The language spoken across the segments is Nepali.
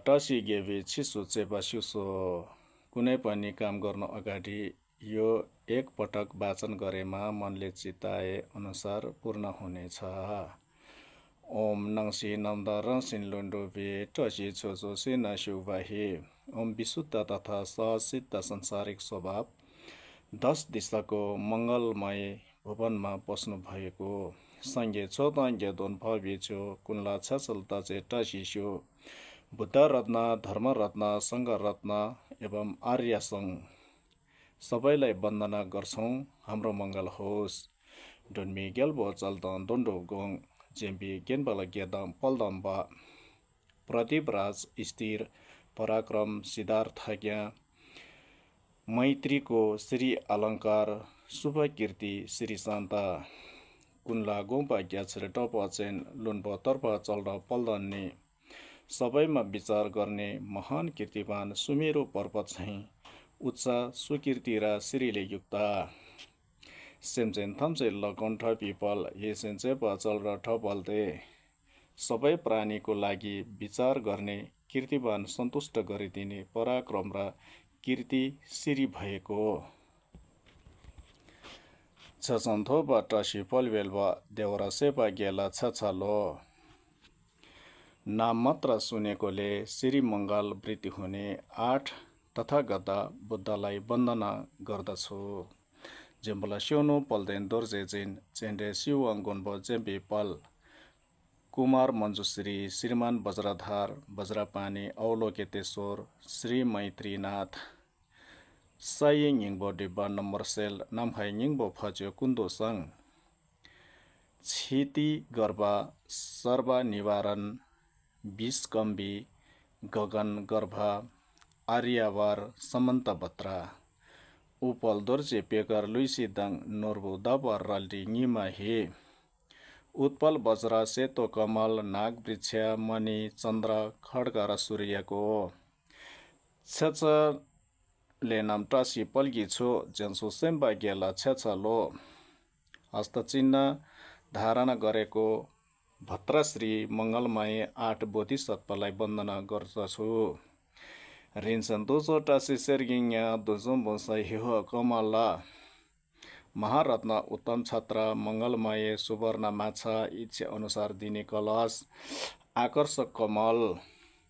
टसी गेबी छिसो चेपा सिसो कुनै पनि काम गर्नु अगाडि यो एक पटक वाचन गरेमा मनले चिताए अनुसार पूर्ण हुनेछ। ओम नंसी नन्द रसिन लुन्डुबे टसी छोचो सेना शिवबाही। ओम विशुद्ध तथा सहसिद्ध संसारिक स्वभाव 10 दिशाको मङ्गलमय भुवनमा बस्नु भएको सँगै छोतङ्गे दोन भविच्यो कुनला छचल तचे टसिस्यो बुद्ध रत्न धर्म रत्न सङ्घ रत्न एवं आर्य सङ्घ सबैलाई वन्दना गर्छौँ। हाम्रो मङ्गल होस्। डुन्मी गेल्बो चल्दन दोन्डो गोङ जेम्बी गेन्बल गेदम पल्दम्बा प्रदीप राज स्थिर पराक्रम सिद्धार्थज्ञ मैत्रीको श्री अलङ्कार शुभ कीर्ति श्री शान्त कुनला गोम्पा ग्याछर टप चेन लुन्ब तर्फ चल्ड पल्दन्ने सबैमा विचार गर्ने महान कीर्तिवान सुमेरो पर्वत चाहिँ उच्च सुकीर्ति र श्रीले युक्त सेमचेन थम्चे लकण्ठ पिपल हेसेन चेप चल र ठपल्ते सबै प्राणीको लागि विचार गर्ने कीर्तिवान सन्तुष्ट गरिदिने पराक्रम र कीर्ति श्री भएको छछन्थोबाट सिपलवेल्व देवरा सेपा गेला छछलो नाम मात्र सुनेकोले श्री मङ्गल वृद्धि हुने 8 तथागत बुद्धलाई वन्दना गर्दछु। जेम्बला स्योनो पल्देन दोर्जेजिन चेन्डे सिवाङ गुन्बो जेम्बी पल कुमार मञ्जुश्री श्रीमान वज्रधार वज्रपानी अवलोकेतेश्वर श्री मैत्रीनाथ साइङ यिङबो डिब्बा नम्बर सेल नामखाइ यिङबो फज्यो कुन्दो सङ क्षिति गर्भा सर्वा निवारण विषकम्बी गगन गर्भा आर्यावार समन्त बत्रा उपल दोर्जे पेकर लुइसिदङ नोर्बु दबर रल्डी निमा हे उत्पल वज्र सेतो कमल नाग वृक्ष मणि चन्द्र खड्ग र सूर्यको छेच लेनाम टासी पल्गी छो जेन्सो सेम्बा गेला छेछलो हस्तचिन्ह धारण गरेको भद्रश्री मङ्गलमय 8 बोधिसत्वलाई वन्दना गर्दछु। रिन्सन दोजो टासी सेर्गिङ दोजो बोसाइ हिहो कमला महारत्न उत्तम छत्र मङ्गलमय सुवर्ण माछा इच्छा अनुसार दिने कलश आकर्षक कमल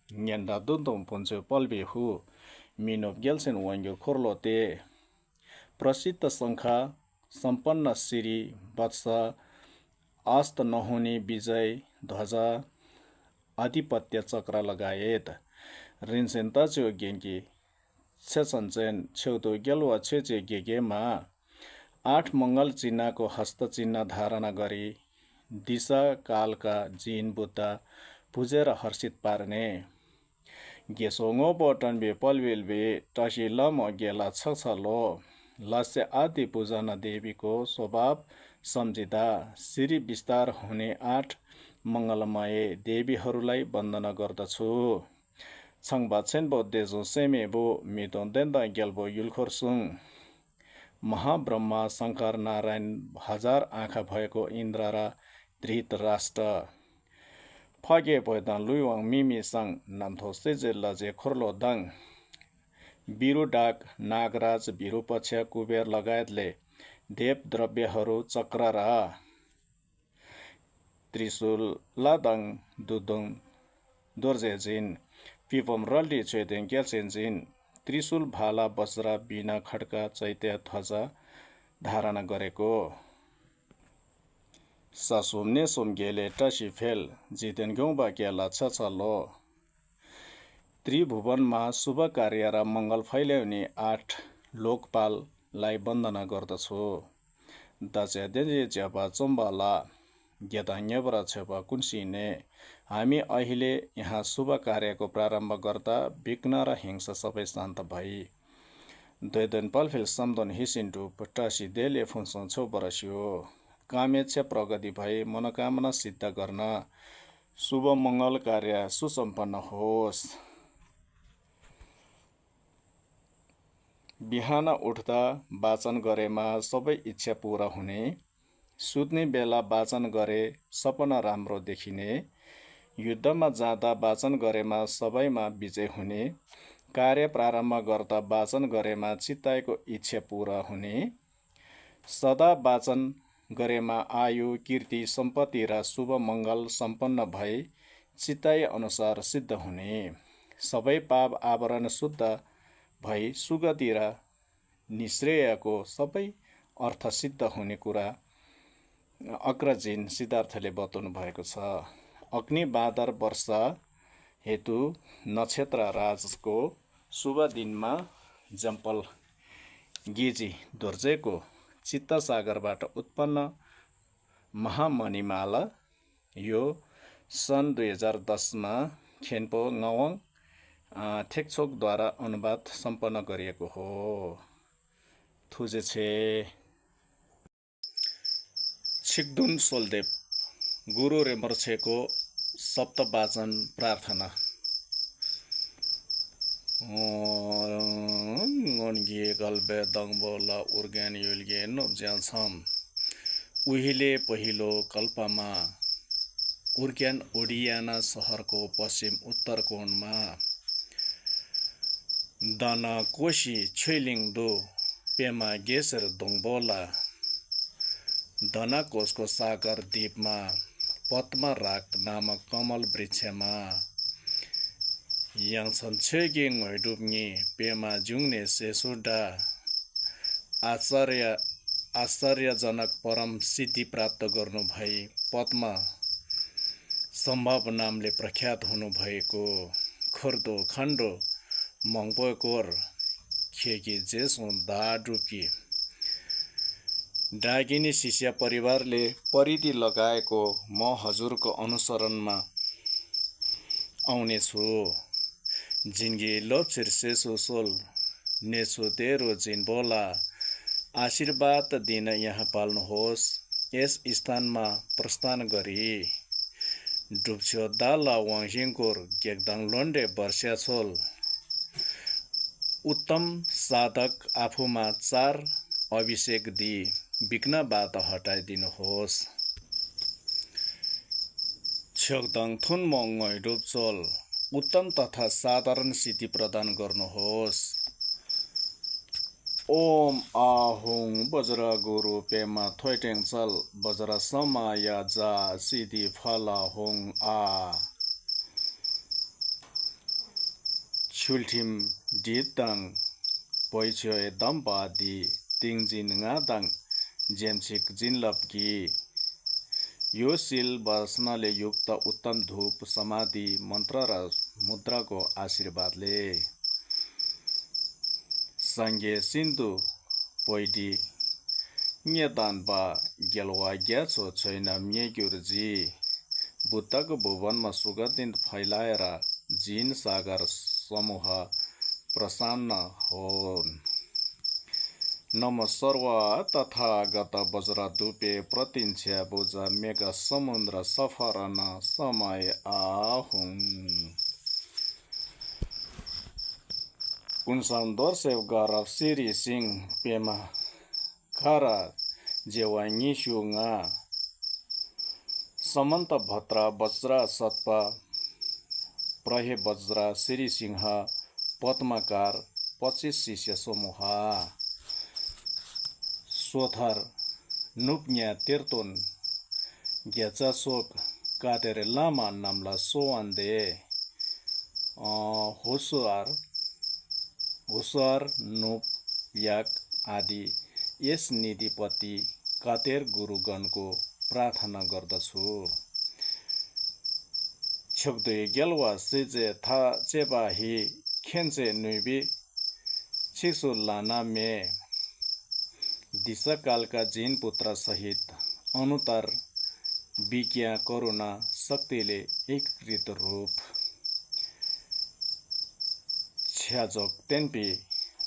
न्यान्डा दुन्दुम पुन्चो पल्बेहु मिनोप गेल्सेन वाङ्गो खोर्लोते प्रसिद्ध शङ्खा सम्पन्न श्री वत्स अस्त नहुने विजय ध्वजा आधिपत्य चक्र लगायत रिन्सेन तच्यो गेङ्गी छेचन्चेन छेउदो गेलुवा छेचे गेगेमा 8 मङ्गल चिन्हको हस्त चिन्ह धारणा गरी दिशा कालका जिन बुद्ध पुजेर हर्षित पार्ने गेसोङो बटन बे पलवेलबे टसी लम गेला छछलो लस्य आदि पूजना देवीको स्वभाव सम्झिँदा श्री विस्तार हुने 8 मङ्गलमय देवीहरूलाई वन्दना गर्दछु। छङबा छेनबो देजो सेमेबो मिदोन देन्दा गेल्बो युलखोरसुङ महाब्रह्मा शङ्कर नारायण 1000 आँखा भएको इन्द्र र धृतराष्ट्र फगे भैदन लुइवाङ मिमिसङ नाम्थो सेजे लजे खोर्लोदङ बिरु डाक नागराज भिरुपक्ष कुबेर लगायतले देव द्रव्यहरू चक्र र त्रिशूल लादङ दुदुङ दोर्जेजिन पिपम रल्डी चेदेङ ग्यासेन्जिन त्रिशूल भाला वज्र बिना खड्का चैत्य ध्वजा धारणा गरेको ससुम्ने सोम गेले टसी फेल जितेन गौबा गेला छछलो त्रिभुवनमा शुभ कार्य र मङ्गल फैल्याउने 8 लोकपाललाई वन्दना गर्दछु। दचे देजे च्यापा चम्बाला गेदाङ्यबरा छेपा कुन्सिने हामी अहिले यहाँ शुभ कार्यको प्रारम्भ गर्दा विघ्न र हिंसा सबै शान्त भई दैदन पलफेल सम्दन हिसिन्टु पटासी देले फुन्सो छौ बरस्यो कामेच्छा प्रगति भई मनोकामना सिद्ध गर्न शुभ मङ्गल कार्य सुसम्पन्न होस्। बिहान उठ्दा वाचन गरेमा सबै इच्छा पूरा हुने सुत्ने बेला वाचन गरे सपना राम्रो देखिने युद्धमा जाँदा वाचन गरेमा सबैमा विजय हुने, कार्य प्रारम्भ गर्दा वाचन गरेमा चित्ताएको इच्छा पूरा हुने, सदा वाचन गरेमा आयु, कीर्ति, सम्पत्ति र शुभ मङ्गल सम्पन्न भई चित्ताए अनुसार सिद्ध हुने, सबै पाप आवरण शुद्ध भई सुगति र निश्रेयको सबै अर्थ सिद्ध हुने कुरा अग्रजीन सिद्धार्थले बताउनु भएको छ। अग्नि बादर वर्षा हेतु नक्षत्र राजको शुभ दिनमा जम्पल गेजी दोर्जेको चित्त सागरबाट उत्पन्न महामणिमाला यो सन् 2010मा खेन्पो ngawang थेक्चोकद्वारा अनुवाद सम्पन्न गरिएको हो। थुजेछे छिक्दुन सोलदेव गुरु रेमर्छेको सप्तवाचन प्रार्थना ngонgie गल्बे दङबोला उर्ग्यान युल्गे नोब्ज्याल छम उहिले पहिलो कल्पमा उर्ग्यान ओडियाना सहरको पश्चिम उत्तर कोणमा दाना कोशी छुइलिङदो पेमा गेसर दोङबोला धना कोषको सागर द्वीपमा पद्म राग नामक कमल वृक्षमा याङछन छेगे ngोइडुप्नी पेमा जुङ्ने सेसुडा आश्चर्यजनक परम सिद्धि प्राप्त गर्नु भई पद्म सम्भव नामले प्रख्यात हुनु भएको खुर्दो खण्डो मङ्पोकोर खेकी जेसो दा डुकी डागिनी शिष्य परिवारले परिधि लगाएको म हजुरको अनुसरणमा आउनेछु। जिन्दगी लोप्सिर सेसो सोल नेसो तेरो जिनबोला आशीर्वाद दिन यहाँ पाल्नुहोस् यस स्थानमा प्रस्थान गरी डुब्छ्यो दाला वाङसिङकोर गेक्दाङ लोन्डे वर्षा छोल उत्तम साधक आफूमा 4 अभिषेक दिई विघ्नबाट हटाइदिनुहोस्। छ्योक्दाङ थुनमोङ डुब्चोल उत्तम तथा साधारण सिद्धि प्रदान गर्नुहोस्। ओम आहुङ बज्र गुरु पेमा थोइटेङ चल बज्र समाया जा सिद्धि फला होङ आ छुल्ठिम डिदाङ पैछ्योए दम्पा दि तिङजिन ngaदाङ जेमसिक जिनलपकी यो सिल बस्नले युक्त उत्तम धूप समाधि मन्त्र र मुद्राको आशीर्वादले सङ्गे सिन्धु पोइडी न्यदान बा गेलवा ग्याछो छैन म्येग्युरजी बुद्धको भुवनमा सुगन्धित फैलाएर जिन सागर समूह प्रसन्न होन्। नम सर्व तथागत वज्र दुपे प्रतिन्छ्या बुझ मेघ समुद्र सफरन समय आहुङ पुनसाम दोर्सेव गरब सिरी सिंह पेमा खरा जेवा निशुङा समन्त भद्र वज्र सत्प प्रहे वज्र श्री सिंह पद्मकार 25 शिष्य समूह सोथर नुप्न्या तिर्तोन ग्याचा सोक कातेरे लामा नामला सोवान्दे हुसर नुप याक आदि यस निधिपति कातेर गुरुगणको प्रार्थना गर्दछु। छ्योक्दे गेलवा सिजे था चेबा हि खेन्चे नुबी छिसु लाना मे दिशाकालका जिन पुत्र सहित अनुतर विज्ञा करुणा शक्तिले एकीकृत रूप छ्याजोक तेन्पी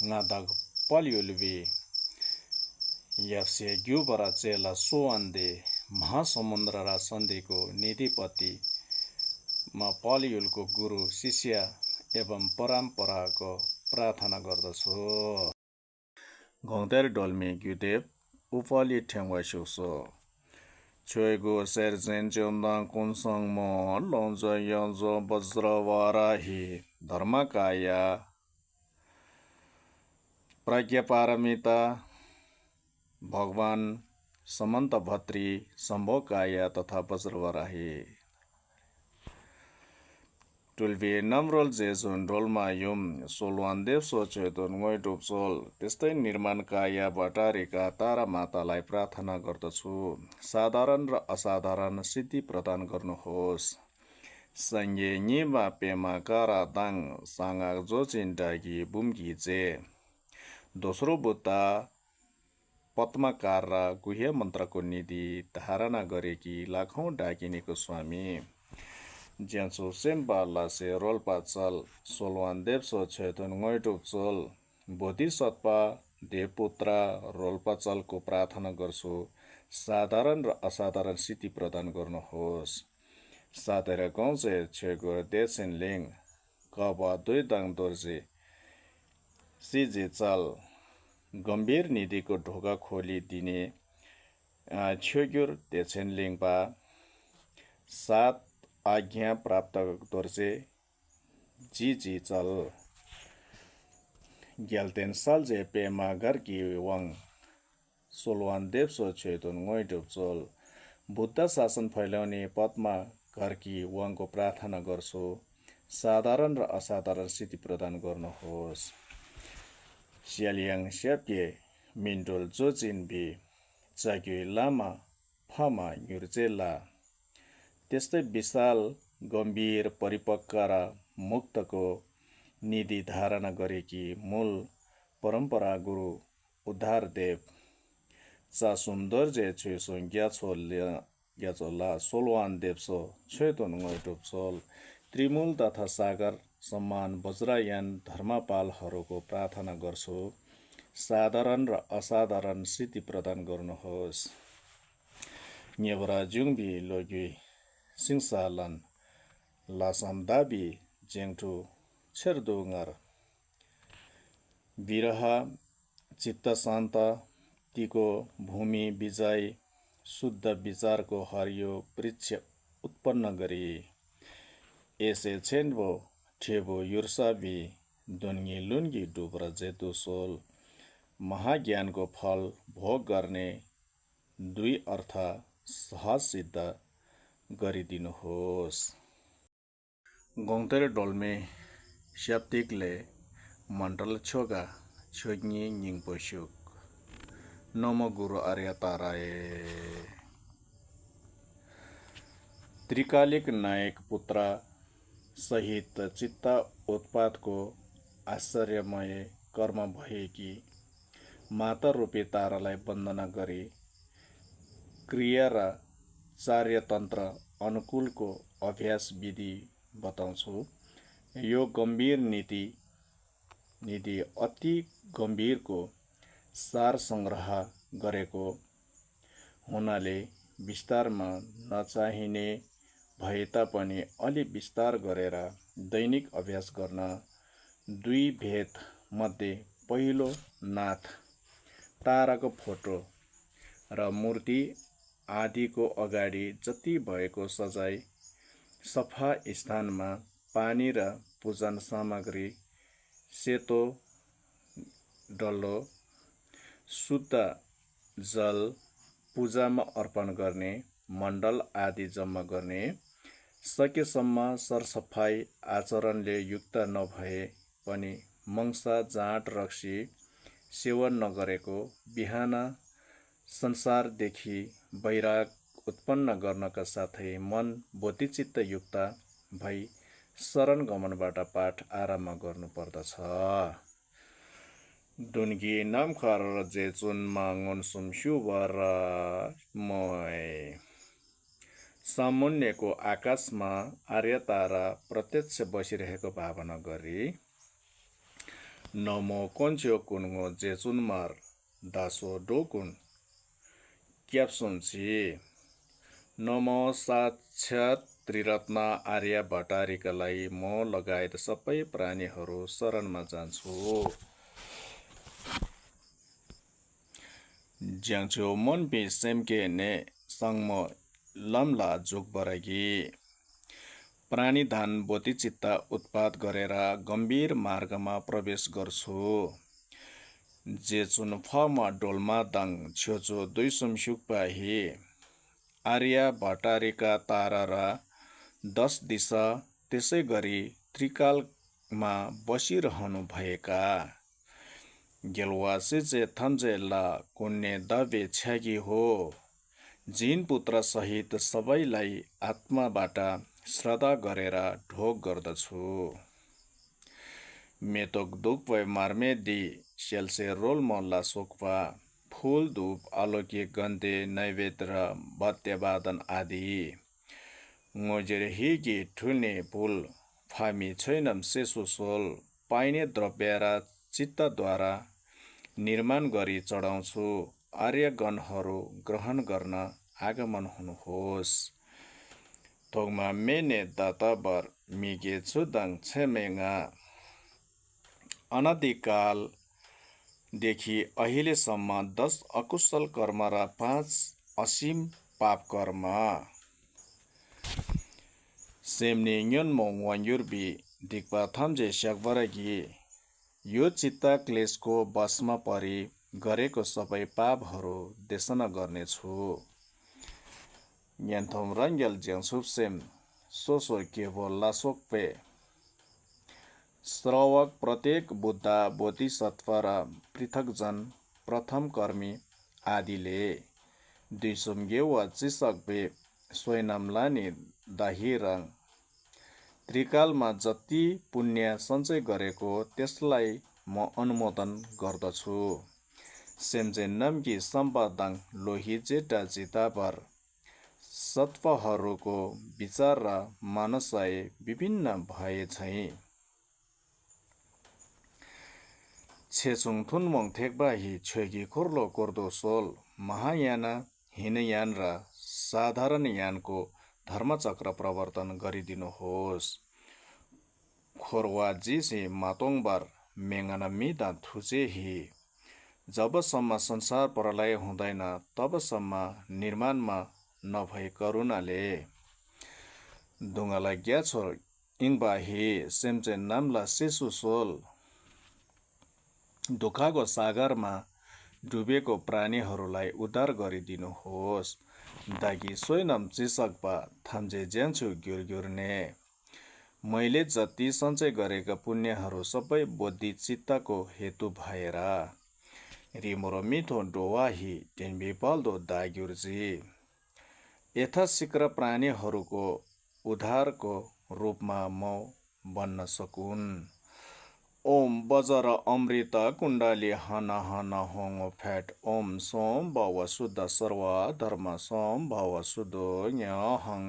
ngadag पलियुलबी याप्से ग्युबरा चेला सोवान्दे महासमुद्र र सन्धिको निधिपति म पलियुलको गुरु शिष्य एवं परम्पराको प्रार्थना गर्दछु। घोङतेर डोल्मी ग्युदेव उपलि ठेङ्वा सिउसो 최고 세르젠 점당 곤성모 롱저 영저 वज्रवाराही धर्मकाया प्रज्ञापारमिता भगवान समन्त भत्री सम्भोकाया तथा वज्रवाराही टुल्बी नम्रोल जेजुन डोलमा युम सोलवान देव सोचेतुन ngoi डुप्सोल त्यस्तै निर्माण काया भटारीका तारा मातालाई प्रार्थना गर्दछु साधारण र असाधारण सिद्धि प्रदान गर्नुहोस् संगे निमा पेमा कारा दाङ साङा जोचिन डागी बुम्गी जे दोस्रो बुद्धा पद्मकार र गुह्य मन्त्रको निधि धारणा गरेकी लाखौं डाकिनीको स्वामी ज्याचो सेम्बा लासे रोल्पा चल सोलवान देव सो छेतुन ngoi डुप्सोल बोधिसत्वा देवपुत्र रोल्पा चलको प्रार्थना गर्छु साधारण र असाधारण सिद्धि प्रदान गर्नुहोस् सातेर गौजे छेगो देसेन लिङ कबा दुई दाङ दोर्जे सिजे चल गम्भीर निधिको ढोका खोली दिने छेग्युर देसेन लिङपा सात आज्ञा प्राप्त दोर्जे जी चल ग्याल्तेन सालजे पेमा गर्की वङ सोलवान देव सो छेतुन ngoi डुप्सोल बुद्ध शासन फैलाउने पद्मा घरकी वङको प्रार्थना गर्छु साधारण र असाधारण सिद्धि प्रदान गर्नुहोस् स्यालियाङ स्याप्ये मिन्डोल जोचिन बी चाग्युई लामा फमा न्युर्जेला त्यस्तै विशाल गम्भीर परिपक्व र मुक्तको निधि धारणा गरेकी मूल परम्परा गुरु उद्धारदेव चा सुन्दर जे छेसो ग्याचोला सोलवान देवसो छेतुन ngoi डुप्सोल त्रिमूल तथा सागर सम्मान वज्रयान धर्मपालहरूको प्रार्थना गर्छु साधारण र असाधारण सिद्धि प्रदान गर्नुहोस् न्यवरा जुङबी लोगी सिंसालन लासम दाबी जेंगटु छेरदुङर विरह चित्त शान्त तिको भूमि विजय शुद्ध विचारको हरियो वृक्ष उत्पन्न गरी एसे छेन्बो ठेबो युर्साबी दुन्गी लुन्गी डुब्र जेतु सोल महाज्ञानको फल भोग गर्ने दुई अर्थ सहज सिद्ध गरिदिनुहोस् गौतेर डोल्मे स्याप्तिकले मण्डल छोगा छोग्नी निङपोस्युक नमो गुरु आर्य ताराए त्रिकालिक नायक पुत्र सहित चित्त उत्पादको आश्चर्यमय कर्म भएकी माता रूपी तारालाई वन्दना गरी क्रिया र चार्यतन्त्र अनुकूलको अभ्यास विधि बताउँछु यो गम्भीर निधि अति गम्भीरको सार संग्रह गरेको हुनाले विस्तारमा नचाहिने भए तापनि अलि विस्तार गरेर दैनिक अभ्यास गर्न दुई भेद मध्ये पहिलो नाथ ताराको फोटो र मूर्ति आदिको अगाडि जति भएको सजाय सफा स्थानमा पानी र पूजन सामग्री सेतो डल्लो शुद्ध जल पूजामा अर्पण गर्ने मण्डल आदि जम्मा गर्ने सकेसम्म सरसफाई आचरणले युक्त नभए पनि मंसा जाँट रक्सी सेवन नगरेको बिहान संसारदेखि वैराग उत्पन्न गर्नका साथै मन बोधिचित्त युक्त भई शरण गमनबाट पाठ आरम्भ गर्नुपर्दछ दुन्गी नामखर जेचुन माङ्गुन सुमस्युवर मोय सामुन्यको आकाशमा आर्य तारा प्रत्यक्ष बसिरहेको भावना गरी नमो कोन्च्यो कुन्गो जेचुनमार दासो डोकुन क्याप्सुन्ची नमो साक्षात् त्रिरत्न आर्य भटारीकालाई म लगायत सबै प्राणीहरू शरणमा जान्छु ज्याङछो मन बे सेमके ने सङ्मो लम्ला जोग बरगी प्राणी धान बोतिचित्त उत्पात गरेर गम्भीर मार्गमा प्रवेश गर्छु जे चुन फमा डोल्मा दाङ छ्योचो दुई सुमसुक पाही आर्या भटारीका तारा र 10 दिशा त्यसै गरी त्रिकालमा बसिरहनु भएका गेलवासी जे थम्जे ला कुन्ने दबे छ्यागी हो जिन पुत्र सहित सबैलाई आत्माबाट श्रद्धा गरेर ढोग गर्दछु मेतोक दुख मार्मे दि सेल्से रोल मोल्ला सोक्पा फूल धूप अलौकिक गन्धे नैवेद्य र वाद्यवादन आदि ngojere higi ठुने पुल फामी छैनम सेसुसोल पाइने द्रव्य र चित्तद्वारा निर्माण गरी चढाउँछु आर्यगणहरू ग्रहण गर्न आगमन हुनुहोस् तोगमा मेने दाताबर मिगे चुदाङ छेमेङा अनादिकालदेखि अहिलेसम्म 10 अकुशल कर्म र 5 असीम पाप कर्म सेमने न्योन्मो वान्युर्बी दिक्पा थम्जे स्याकबरगी यो चित्त क्लेशको बसमा परि गरेको सबै पापहरू देशना गर्नेछु न्यान्थम रङ्गेल ज्याङसुपसेम सोसो केवो लासोकपे श्रवक प्रत्येक बुद्ध बोधिसत्व र पृथकजन प्रथम कर्मी आदिले दुईसुम्गे वा चिसकबे स्वयनामलानी दाहिरङ त्रिकालमा जति पुण्य सञ्चय गरेको त्यसलाई म अनुमोदन गर्दछु सेम्जे नम्की सम्पादाङ लोही जेटा जिताबर सत्वहरूको विचार र मानसाय विभिन्न भए झैं छेचुङ थुनमोङ थेक्बाही छेगी खुर्लो कोर्दो सोल महायाना हिनयान र साधारण यानको धर्मचक्र प्रवर्तन गरिदिनुहोस् खोरवा जिसे मातोङबार मेङाना मिदा थुचेही जबसम्म संसार प्रलय हुँदैन तबसम्म निर्माणमा नभई करुणाले दुङला ग्याछो इङबाही सेम्चे नाम्ला सेसुसोल दुःखको सागरमा डुबेको प्राणीहरूलाई उद्धार गरिदिनुहोस् दागी सोइनम चिसकबा थाम्जे ज्यान्छु ग्युर्ग्युर्ने मैले जति सञ्चय गरेका पुण्यहरू सबै बोद्धि चित्तको हेतु भएर रिमोरो मिठो डोवाही टेन्बी पाल्दो दाग्युर्जी यथाशीघ्र प्राणीहरूको उद्धारको रूपमा म बन्न सकुन् ओम बजर अमृत कुण्डली हन हन होङो फ्याट ओम सोम भव शुद्ध सर्व धर्म सोम भव शुद्धो न्यहङ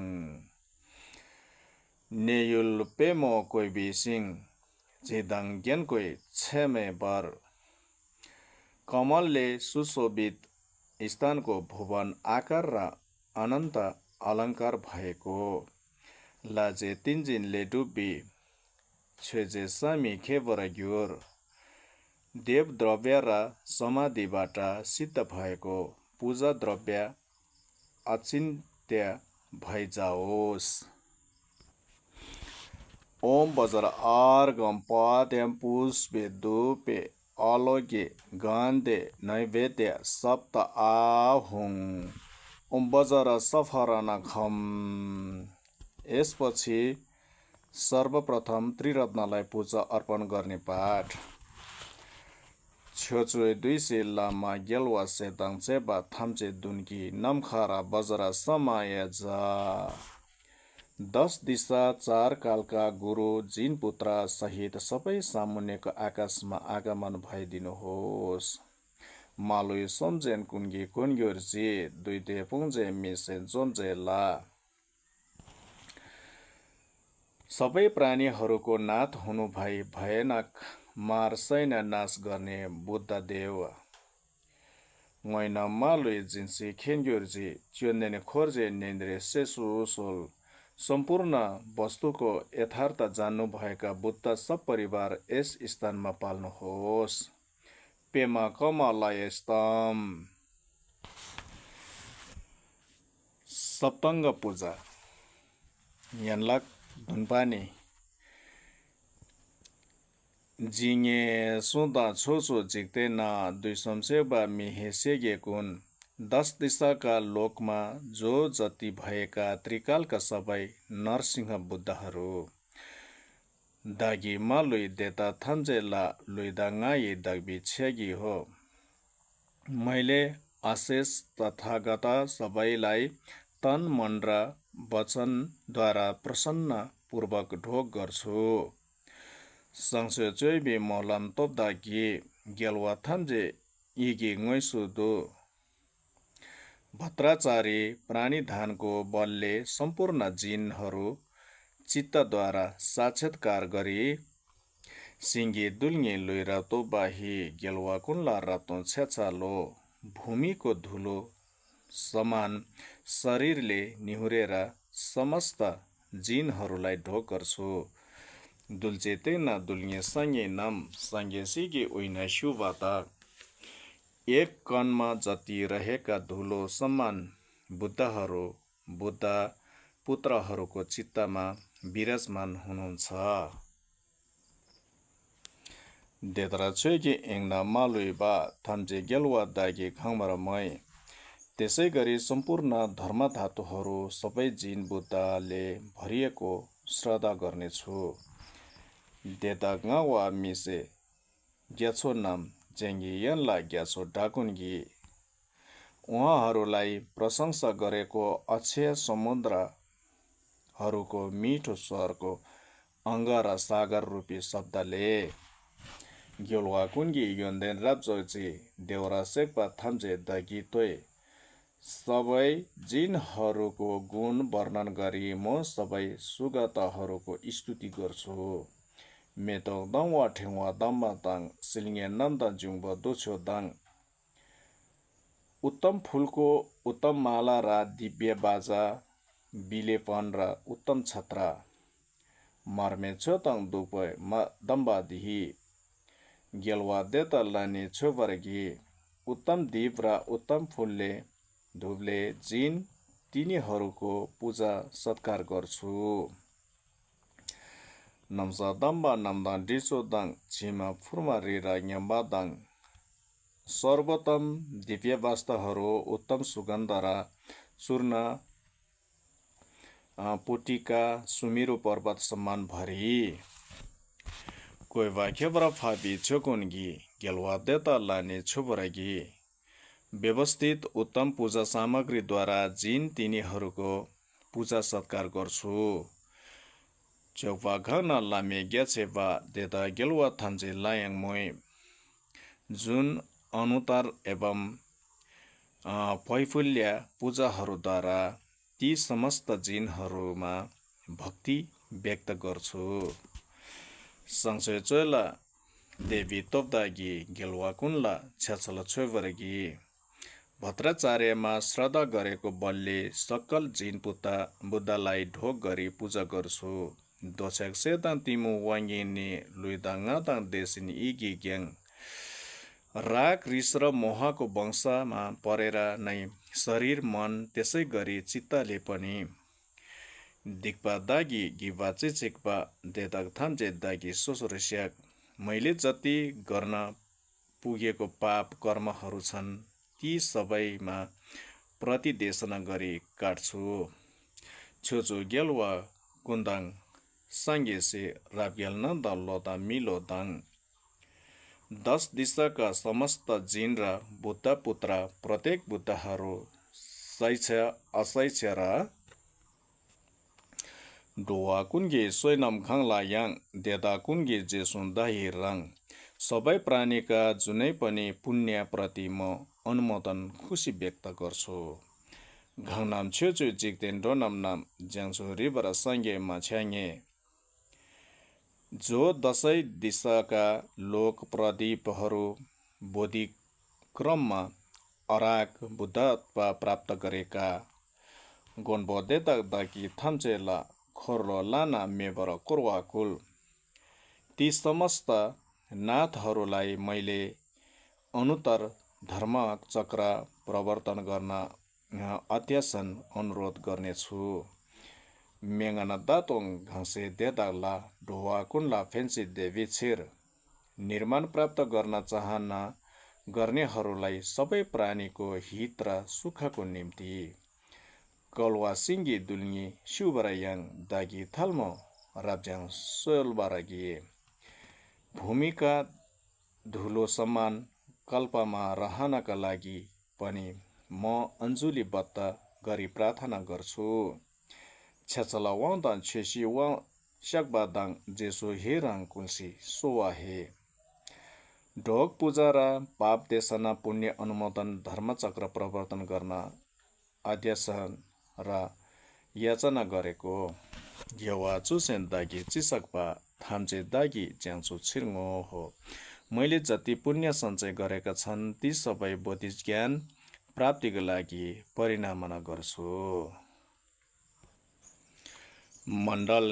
नेयुल पेमो कोइ बिसिङ झिदाङ ज्ञान कोइ छेमे बर कमलले सुशोभित स्थानको भुवन आकार र अनन्त अलङ्कार भएको लाजे तिन्जिनले डुब्बी छेजे सामी खेबरग्युर देव द्रव्य र समाधिबाट सिद्ध भएको पूजा द्रव्य अचिन्त्य भइजाओस् ओम बजर आर्गम पाद्यम पुष्पे धूपे अलगे गन्धे नैवेद्य सप्त आहुङ ओम बजर सफरन खम यसपछि सर्वप्रथम त्रिरत्नलाई पूजा अर्पण गर्ने पाठ छ्योचुए 200 लामा गेलवा सेताङ चेबा थाम्चे दुन्की नमखारा बजरा समाय जा 10 दिशा 4 कालका गुरु जिन पुत्र सहित सबै सामुन्यको आकाशमा आगमन भइदिनुहोस् मालुई सम्जेन कुन्गी कुन्ग्युर्जी दुई देपुङजे मिसे जोन्जे ला सबै प्राणीहरूको नाथ हुनु भई भयानक मार सैन्य नाश गर्ने बुद्धदेव ngойना मालुई जिन्सी खेन्ग्युर्जी च्योन्देने खोर्जे नेन्द्रे सेसुसोल सम्पूर्ण वस्तुको यथार्थ जान्नुभएका बुद्ध सपरिवार यस स्थानमा पाल्नुहोस् पेमा कमलयस्तम सप्तङ्ग पूजा यानलाक धुनपानी जिङे सुदा छोसो जिक्ते ना दुई समसेबा मिहेसेगे कुन 10 दिशाका लोकमा जो जति भएका त्रिकालका सबै नरसिंह बुद्धहरू दागी मालुई देता थन्जेला लुइदाङ्गाई दग्बी छेगी हो मैले आशेष तथागत सबैलाई तन मन र वचनद्वारा प्रसन्न पूर्वक ढोक गर्छु संशय चोइबी मोलन तोप्दागी गेलवा थन्जे इगी ngोइसुदो भद्राचारी प्राणीधानको बलले सम्पूर्ण जिनहरू चित्तद्वारा साक्षात्कार गरी सिङ्गी दुल्गी लुइरा तोबाही गेलवा कुन्ला रातो छेचालो भूमिको धुलो समान शरीरले निहुरेर समस्त जिनहरूलाई ढोक गर्छु दुल्चे तेना दुल्गे सँगै नाम सँगै सिगे उइना शुवाता एक कणमा जति रहेका धुलो समान बुद्धहरू बुद्ध पुत्रहरूको चित्तमा विराजमान हुनुहुन्छ देदरा छोइगे एङ्ना मालुइबा थम्जे गेलवा दागे घामरमय त्यसै गरी सम्पूर्ण धर्मधातुहरू सबै जिन बुद्धले भरिएको श्रद्धा गर्नेछु देदा गावा मिसे ग्याछो नाम जेङ्गी यनला ग्याछो डाकुन्गी उहाँहरूलाई प्रशंसा गरेको अक्षय समुद्रहरूको मिठो स्वरको अङ्ग र सागर रूपी शब्दले ग्योलवा कुन्गी योन्देन राप्जोची देवरा सेक्पा थाम्जे दगी तोय सबै जिनहरूको गुण वर्णन गरी म सबै सुगतहरूको स्तुति गर्छु मेतोक दङवा ठेङवा दम्बा दाङ सिलिङे नन्द जुङब दोछो दाङ उत्तम फुलको उत्तम माला र दिव्य बाजा बिलेपन र उत्तम छत्र मर्मे छोतङ दुपय दम्बा दिही गेलवा देता लाने छोबरगी उत्तम दीप र उत्तम फुलले धुपले जिन तिनीहरूको पूजा सत्कार गर्छु नम्सा दम्बा नम्दाङ डिसो दाङ छिमा फुर्मा रिरा न्याम्बा दाङ सर्वोत्तम दिव्य वस्त्रहरू उत्तम सुगन्ध र चूर्ण पुटिका सुमिरो पर्वत सम्मान भरी कोही वाक्यब्र फापी छोकुन्गी गेलवा देता लाने छोबरगी व्यवस्थित उत्तम पूजा सामग्रीद्वारा जिन तिनीहरूको पूजा सत्कार गर्छु चौपा घना लामे ग्याछेबा देता गेलवा थाम्जे लायाङ मोय जुन अनुतार एवं पैफुल्य पूजाहरूद्वारा ती समस्त जिनहरूमा भक्ति व्यक्त गर्छु संशय चोला देवी तोप्दागी गेलवा कुन्ला छेछल छोइबरगी भद्राचार्यमा श्रद्धा गरेको बलले सकल जिन बुद्धलाई ढोक गरी पूजा गर्छु दोछेक सेताङ तिमु वाङ्गिनी लुइदाङ्गाताङ देशिन इगी ग्याङ राग रिस र मोहको वंशमा परेर नै शरीर मन त्यसै गरी चित्तले पनि दिक्पा दागी गिबा चिचिक्पा देदाग थाम्जे दागी सोसोरस्याक मैले जति गर्न पुगेको पाप कर्महरू छन् ती सबैमा प्रतिदेशना गरी काट्छु छोचो गेलवा कुन्दाङ साङ्गेसे राप्गेल नन्द लोदा मिलो दाङ 10 दिशाका समस्त जिन र बुद्ध पुत्र प्रत्येक बुद्धहरू शैक्ष असैक्ष र डोवा कुन्गे सोइनम खाङला याङ देदा कुन्गे जेसुन दाही रङ सबै प्राणीका जुनै पनि पुण्य प्रति म अनुमोदन खुसी व्यक्त गर्छु घाङनाम छेचु जिक्देन डोनाम नाम ज्याङसु रिबर सँगे माछ्याङे जो 10 दिशाका लोक प्रदीपहरू बोधि क्रममा अराक बुद्धत्व प्राप्त गरेका गोनबोदेता दाकी थाम्चेला खोर्लो लाना मेबर कुर्वाकुल ती समस्त नाथहरूलाई मैले अनुत्तर धर्म चक्र प्रवर्तन गर्न अध्यासन अनुरोध गर्नेछु। मेङना दातोङ घाँसे देदाला ढोवा कुन्ला फेन्सी देवी छिर निर्माण प्राप्त गर्न चाहना गर्नेहरूलाई सबै प्राणीको हित र सुखको निम्ति कलवा सिङ्गी दुल्गी शिवबरायाङ दागी थाल्मो राब्ज्याङ सोलबारागी भूमिका धुलो समान कल्पमा रहनका लागि पनि म अञ्जुली बत्त गरी प्रार्थना गर्छु। छेचला वाउँदान छेसी वा स्याकबादाङ जेसो हेराङ कुल्सी सोवाहे ढोक पूजा र पाप देशना पुण्य अनुमोदन धर्मचक्र प्रवर्तन गर्न आद्यासन र याचना गरेको यवा चुसेन दागी चिसकपा थाम्चे दागी च्याङ्चु छिर्ङो हो। मैले जति पुण्य सञ्चय गरेका छन् ती सबै बोधिज ज्ञान प्राप्तिका लागि परिणामना गर्छु। मण्डल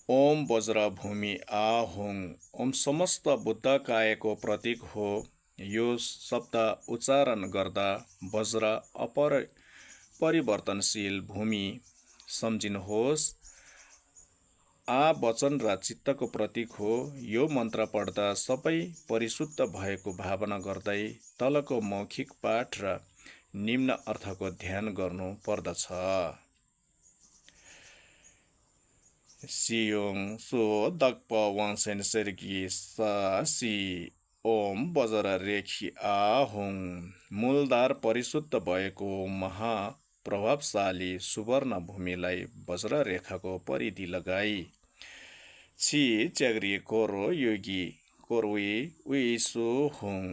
ओम वज्र भूमि आहुङ ओम समस्त बुद्ध कायको प्रतीक हो। यो शब्द उच्चारण गर्दा वज्र अपरिवर्तनशील भूमि सम्झिनुहोस्। आ वचन र चित्तको प्रतीक हो। यो मन्त्र पढ्दा सबै परिशुद्ध भएको भावना गर्दै तलको मौखिक पाठ र निम्न अर्थको ध्यान गर्नु पर्दछ। सियोङ सो दक्प वाङसेन सर्गी सा सी ओम वज्र रेखी आहुङ मूलधार परिशुद्ध भएको महाप्रभावशाली सुवर्ण भूमिलाई वज्र रेखाको परिधि लगाई छि च्याग्री कोरो योगी कोरवी उइसु हुङ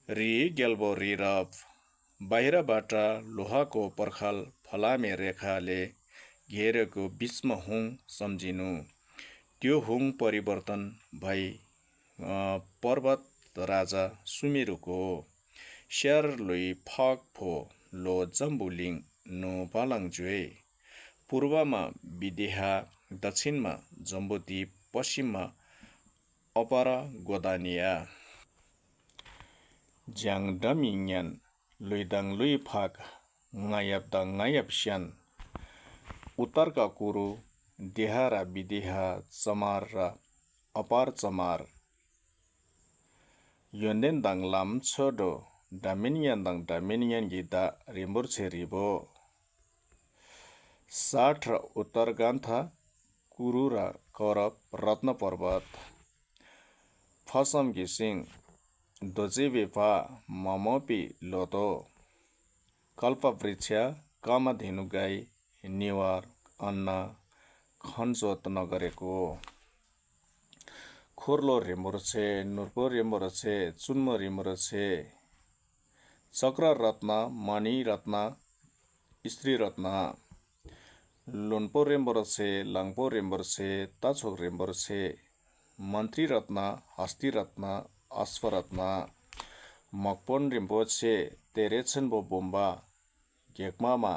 रि गेल्बो रिरफ बाहिरबाट लोहाको पर्खाल फलामे रेखाले घेरेको बीचमा हुङ सम्झिनु। त्यो हुङ परिवर्तन भई पर्वत राजा सुमेरुको स्यार लुई फक फो लो जम्बुलिङ नो पालाङजुए पूर्वमा विदेहा दक्षिणमा जम्बुद्वीप पश्चिममा अपार गोदानिया ज्याङ डमिङयान लुइदाङ लुइ फाक ngaयब दा ngaयब स्यान उत्तरका कुरु देहा र विदेहा चमार र अपार चमार योन्देन दाङ लाम छोडो डामिनियन दाङ डामिनियन गिदा रिम्बुर छे रिबो 60 र उत्तर गान्था कुरु र कौरव रत्न पर्वत फसम घिसिङ दोजेबेपा ममपी लोतो कल्प वृक्ष कामधेनु गाई निवार अन्न खनजोत नगरेको खुर्लो रिमुर्छे नुर्पो रिमुर्छे चुन्मो रिमुर्छे चक्र रत्न मणि रत्न स्त्री रत्न लुन्पो रिम्बुर्छे लाङपो रिम्बुर्छे ताछोक रिम्बुर्छे मन्त्री रत्न हस्ती रत्न अश्वरत्न मकपोन रिम्पोछे तेरेछन्बो बोम्बा घेक्मामा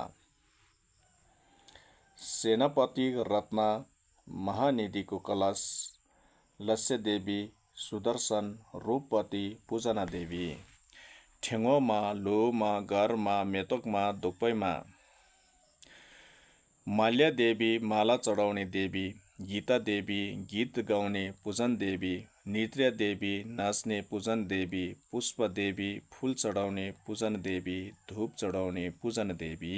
सेनापति रत्न महानिधिको कलश लस्य देवी सुदर्शन रूपवती पूजना देवी ठेङ्गोमा लुमा गरमा मेतोकमा दुक्पैमा माल्या देवी माला चढाउने देवी गीता देवी गीत गाउने पूजन देवी नृत्य देवी नाच्ने पूजन देवी पुष्प देवी फूल चढाउने पूजन देवी धूप चढाउने पूजन देवी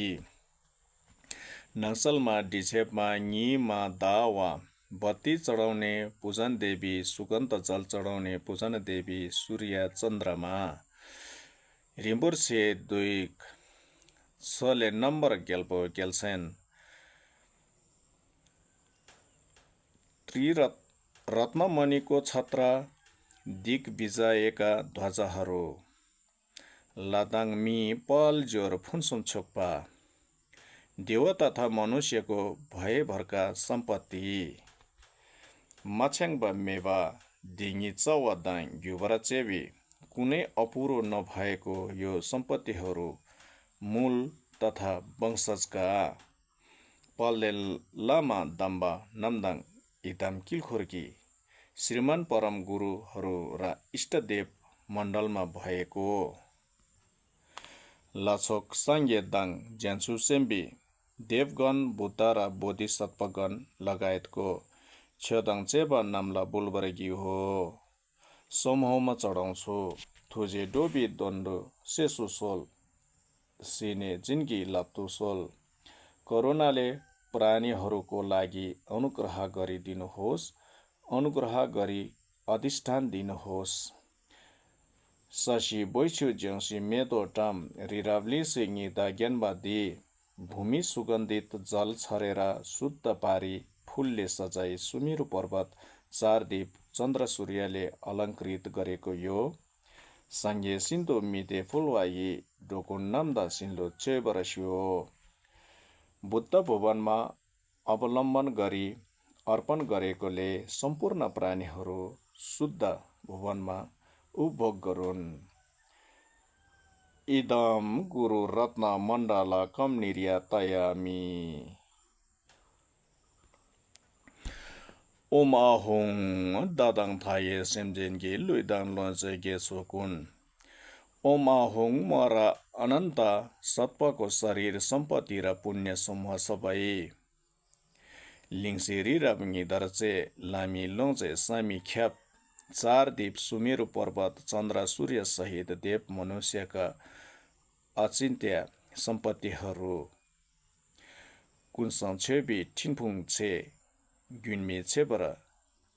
नक्सलमा डिछेपमा ङीमा दावा बत्ती चढाउने पूजन देवी सुगन्ध जल चढाउने पूजन देवी सूर्य चन्द्रमा रिम्बुर्छे दुईक छले नम्बर गेल्पो गेल्सेन रत्नमणिको छत्र दिग्विजयका ध्वजाहरू लादाङ मी पल जोर फुन्सुम छोक्पा देव तथा मनुष्यको भयभरका सम्पत्ति मछ्याङ मेवा दिङी चौवा दाङ घ्युबरा चेबी कुनै अपुरो नभएको यो सम्पत्तिहरू मूल तथा वंशजका पल्ले लामा दम्बा नम्दाङ इदाम किलखुर्की श्रीमान परम गुरुहरू र इष्टदेव मण्डलमा भएको लाछोक साङ्गे दाङ ज्यान्सु सेम्बी देवगण बुद्ध र बोधिसत्वगण लगायतको छेदाङ चेबा नाम्ला बुलबरगी हो समूहमा चढाउँछु थुजे डोबी दण्ड सेसु सोल सिने जिन्गी लाप्तु सोल करुणाले प्राणीहरूको लागि अनुग्रह गरिदिनुहोस् अनुग्रह गरी अधिष्ठान दिनुहोस् ससी बैछु ज्यौसी मेदो टाम रिरावलिसी निदा ज्ञानवादी भूमि सुगन्धित जल छरेर शुद्ध पारी फुलले सजाई सुमिरु पर्वत चारदीप चन्द्र सूर्यले अलङ्कृत गरेको यो साङ्गे सिन्धु मिते फुलवाई डोकुन नाम्दा सिन्लो चेबरस्यो बुद्ध भुवनमा अवलम्बन गरी अर्पण गरेकोले सम्पूर्ण प्राणीहरू शुद्ध भुवनमा उपभोग गरून् इदम गुरु रत्न मण्डल कम निर्यातयामी ओम आहुङ दादाङ थाये सेम्जेनगे लुइदाङ लोजे गेसोकुन ओम आहुङ मरा अनन्त सत्वको शरीर सम्पत्ति र पुण्य समूह सबै लिङसिरी र दर्चे लामी लोजे सामी ख्याप चार दीप सुमेरु पर्वत चन्द्र सूर्य सहित देव मनुष्यका अचिन्त्य सम्पत्तिहरू कुनसङ छेबी ठिनफुङ छे गुन्मे छेबर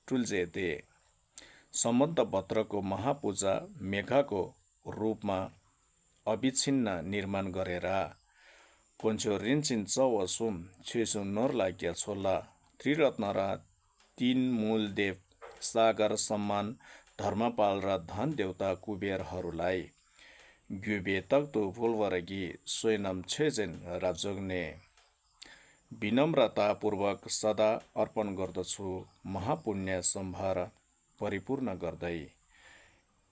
टुल्जे दे सम्बन्ध भद्रको महापूजा मेघाको रूपमा अविच्छिन्न निर्माण गरेर कोन्चो रिन्चिन चौवसुम छेसुम नोर्ला ग्याछोला त्रिरत्न र तीन मूल देव सागर सम्मान धर्मपाल र धन देवता कुबेरहरूलाई ग्युबे तक्तु फुलवरगी स्वयनम छेजेन राजोग्ने विनम्रतापूर्वक सदा अर्पण गर्दछु महापुण्य सम्भार परिपूर्ण गर्दै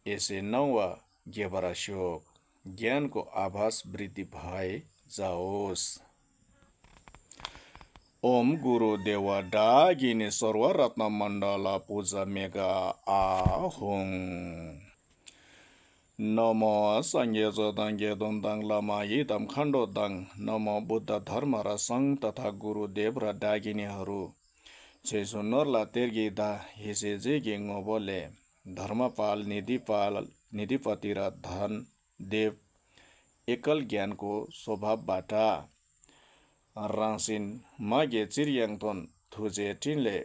यसै नौवा गेबरास्योक ज्ञानको आभास वृद्धि भए जाओस् ओम गुरु देव डागिने सर्व रत्न मण्डल पूजा मेगा आहुङ नमो सङ्गे जोदाङ गेदोङ दाङ लामा इदम खण्डो दाङ नमो बुद्ध धर्म र सङ्घ तथा गुरुदेव र डागिनीहरू छेसु नर्ला तेर्गी दा हिसे जेगे बोले धर्मपाल निधिपति र धन देव एकल ज्ञानको स्वभावबाट रासिन मागे चिरियाङतोन थुजे टिनले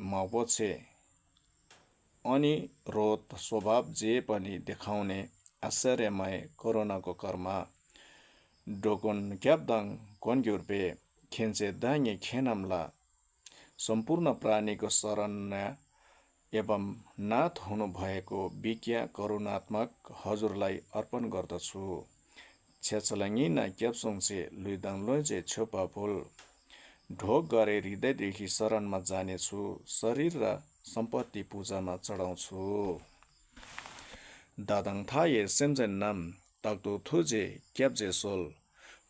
मपोछे अनि रोत स्वभाव जे पनि देखाउने आश्चर्यमय कोरोनाको कर्म डोकुन क्याप्दाङ कोन्ग्युर्पे खेन्चे दाङ्गे खेनाम्ला सम्पूर्ण प्राणीको शरण्य एवं नाथ हुनुभएको विज्ञा करुणात्मक हजुरलाई अर्पण गर्दछु छेचलङ्गिना क्याप्सोङसे लुइदाङ लोजे छोपा फुल ढोक गरे हृदयदेखि शरणमा जानेछु शरीर र सम्पत्ति पूजामा चढाउँछु दादाङ थाये सेम्जेन नाम तक्तु थुजे क्याप्जे सोल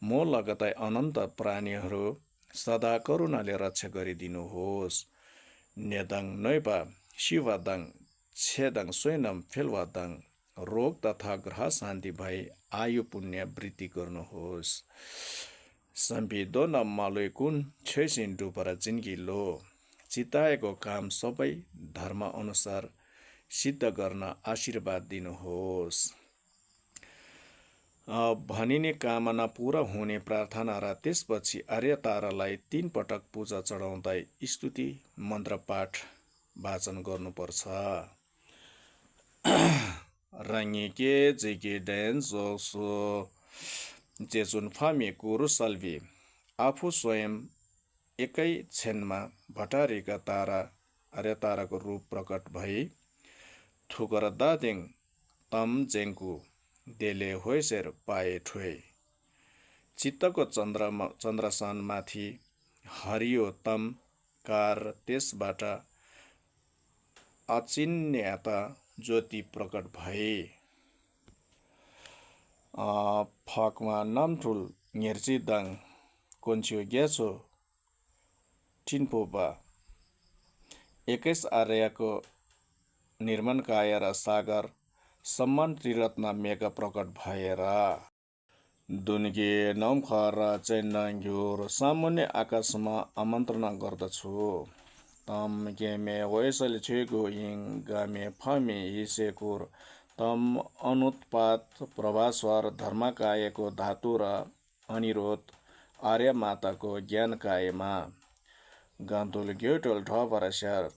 मो लगतै अनन्त प्राणीहरू सदा करुणाले रक्षा गरिदिनुहोस् नेदाङ नैपा शिवादाङ छेदाङ स्वयनम फेलवादाङ रोग तथा ग्रह शान्ति भई आयु पुण्य वृद्धि गर्नुहोस् सम्पिदो न मालुइ कुन छैसिन डुपर जिन्गी लो चिताएको काम सबै धर्म अनुसार सिद्ध गर्न आशीर्वाद दिनुहोस् भनिने कामना पूरा हुने प्रार्थना र त्यसपछि आर्य तारालाई 3 पटक पूजा चढाउँदै स्तुति मन्त्र पाठ वाचन गर्नुपर्छ रङ्गिके जिके डेन जोसो जेजुन फामी कुरु सल्वी आफू स्वयं एकै क्षणमा भटारीका तारा आर्य ताराको रूप प्रकट भई थुकर दादिङ तम जेङ्कु देले होइसेर पाए ठोय चित्तको चन्द्रसानमाथि हरियो तम कार त्यसबाट अचिन्यता ज्योति प्रकट भए फकमा नामठुल ङेर्ची दाङ कोन्च्यो ग्याछो टिन्पोबा 21 आर्यको निर्माण काय र सागर सम्मान त्रिरत्न मेघ प्रकट भएर दुन्गे नमखर चेन्नाङ्ग्युर सामुन्ने आकाशमा आमन्त्रणा गर्दछु। तम गेमे वैसल छेगो इङ गामे फमे हिसेकुर तम अनुत्पात प्रभास्वर धर्मकायको धातु र अनिरोध आर्य माताको ज्ञान कायमा गान्तुल ग्योटोल ठपर स्यार